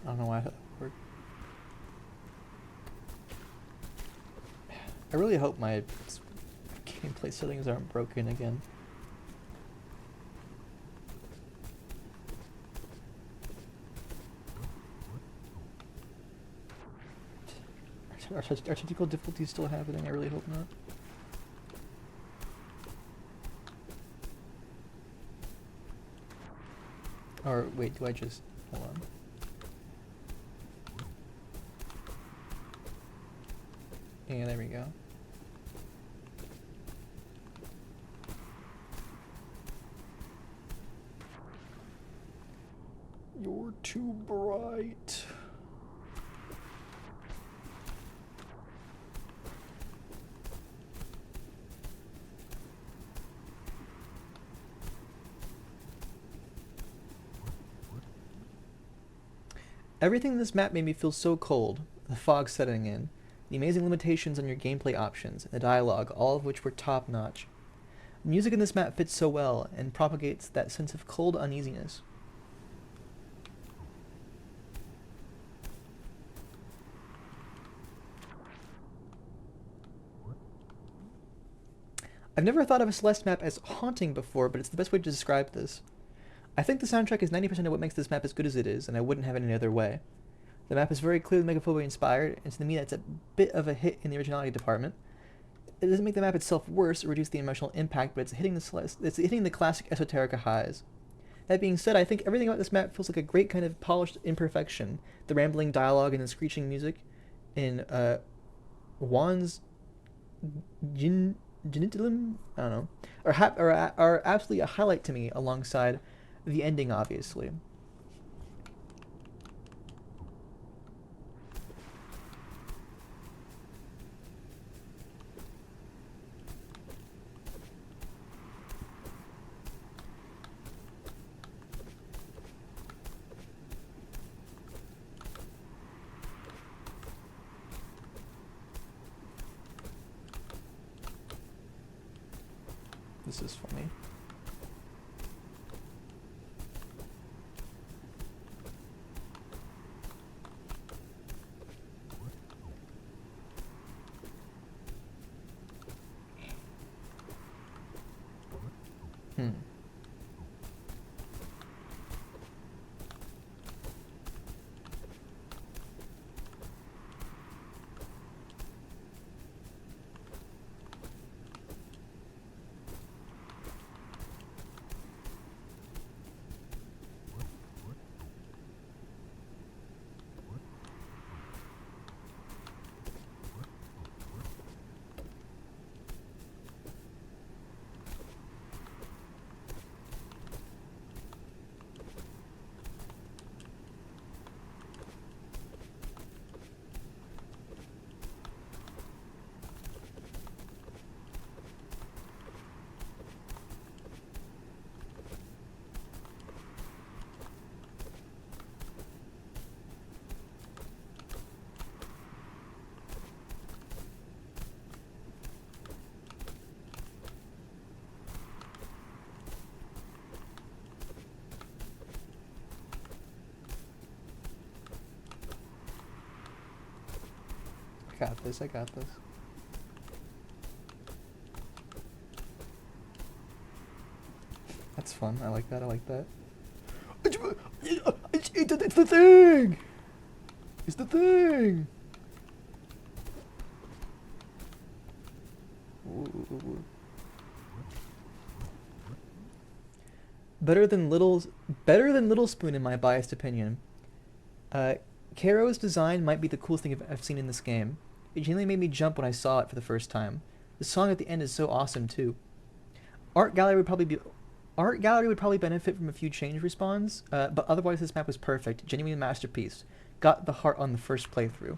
I don't know why that worked. I really hope my gameplay settings aren't broken again. Are technical difficulties still happening? I really hope not. Or wait, do I just hold on? Yeah, there we go. You're too bright. Everything in this map made me feel so cold. The fog setting in, the amazing limitations on your gameplay options, and the dialogue, all of which were top-notch. The music in this map fits so well and propagates that sense of cold uneasiness. I've never thought of a Celeste map as haunting before, but it's the best way to describe this. I think the soundtrack is 90% of what makes this map as good as it is, and I wouldn't have it any other way. The map is very clearly Megaphobia inspired, and to me that's a bit of a hit in the originality department. It doesn't make the map itself worse or reduce the emotional impact, but it's hitting the classic Esoterica highs. That being said, I think everything about this map feels like a great kind of polished imperfection. The rambling dialogue and the screeching music in Juan's Genitilum, I don't know, are absolutely a highlight to me alongside the ending, obviously. This is funny. Hmm. I got this, I got this. That's fun, I like that, I like that. It's the thing! It's the thing! Ooh. Better than Little Spoon in my biased opinion. Caro's design might be the coolest thing I've seen in this game. It genuinely made me jump when I saw it for the first time. The song at the end is so awesome too. Art gallery would probably benefit from a few change respawns, but otherwise this map was perfect, genuine masterpiece. Got the heart on the first playthrough.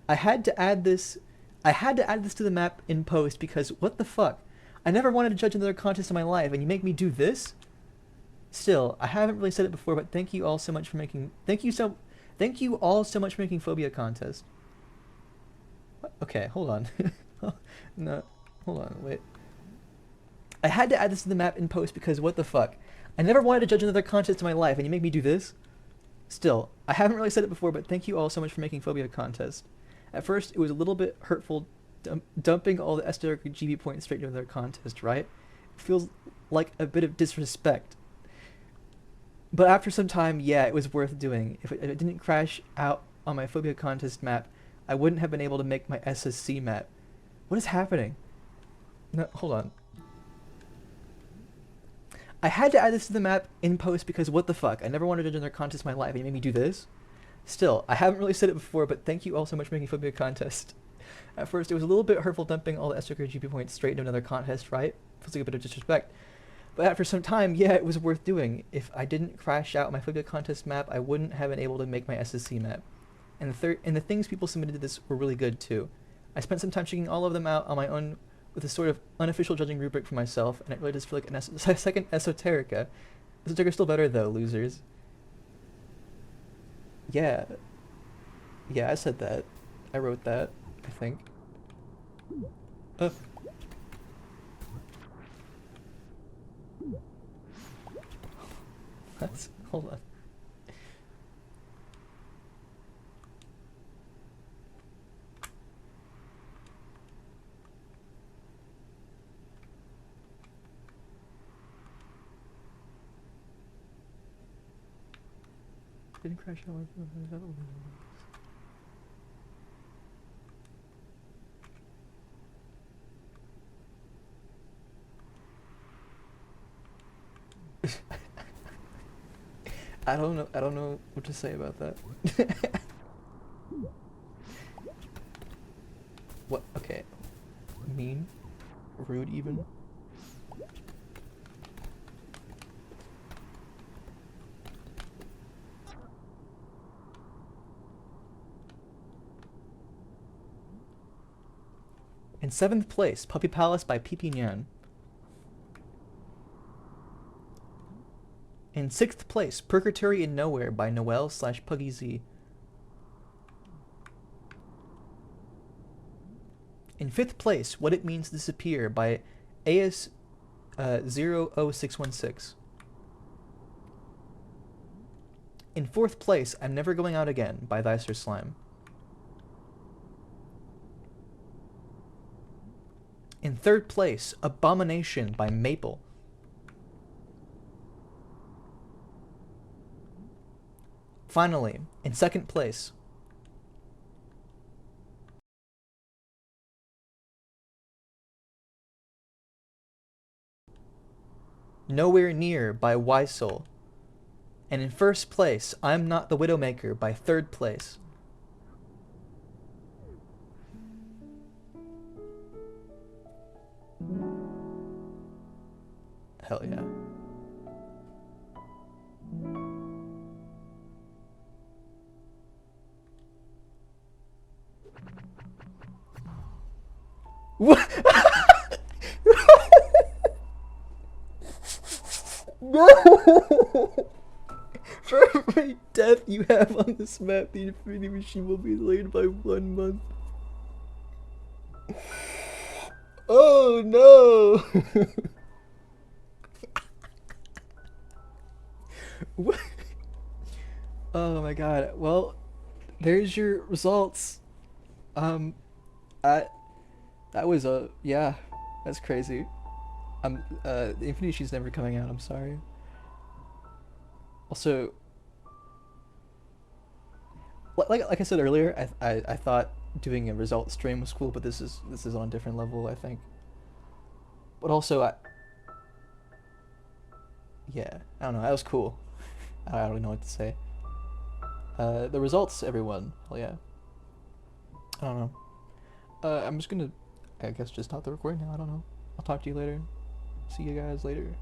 I had to add this to the map in post because what the fuck? I never wanted to judge another contest in my life, and you make me do this? Still, I haven't really said it before, but thank you all so much for making Phobia contest. What? Okay, hold on. No, hold on, wait. I had to add this to the map in post because what the fuck? I never wanted to judge another contest in my life, and you make me do this? Still, I haven't really said it before, but thank you all so much for making Phobia contest. At first, it was a little bit hurtful dumping all the esoteric GB points straight into their contest, right? feels like a bit of disrespect. But after some time, yeah, it was worth doing. If it didn't crash out on my Phobia contest map, I wouldn't have been able to make my SSC map. What is happening? No, hold on. I had to add this to the map in post because what the fuck? I never wanted to do another contest in my life and you made me do this? Still, I haven't really said it before, but thank you all so much for making Phobia contest. At first, it was a little bit hurtful dumping all the SRGP points straight into another contest, right? Feels like a bit of disrespect. But after some time, yeah, it was worth doing. If I didn't crash out my Phobia contest map, I wouldn't have been able to make my SSC map. And the things people submitted to this were really good too. I spent some time checking all of them out on my own with a sort of unofficial judging rubric for myself, and it really does feel like a second Esoterica. Esoterica's still better though, losers. Yeah. Yeah, I said that. I wrote that, I think. Let's hold on. Didn't crash out. I don't know. I don't know what to say about that. What? Okay. Mean? Rude, even? In 7th place, Puppy Palace by PP Nyan. In 6th place, Purgatory in Nowhere by Noel/Puggy Z. In 5th place, What It Means to Disappear by AS00616. In 4th place, I'm Never Going Out Again by Thyser Slime. In 3rd place, Abomination by Maple. Finally, in 2nd place, Nowhere Near by Wisesoul. And in 1st place, I'm Not the Widowmaker by 3rd place. Hell yeah. What? No! For every death you have on this map, the Infinity Machine will be delayed by 1 month. Oh no! What? Oh my god. Well, there's your results. I that was yeah, that's crazy. The Infinity Machine's never coming out. I'm sorry. Also, like I said earlier, I thought doing a result stream was cool, but this is on a different level, I think. But also, yeah, I don't know. That was cool. I don't really know what to say. The results, everyone. Hell yeah. I don't know. I'm just gonna, I guess, just stop the recording now. I don't know. I'll talk to you later. See you guys later.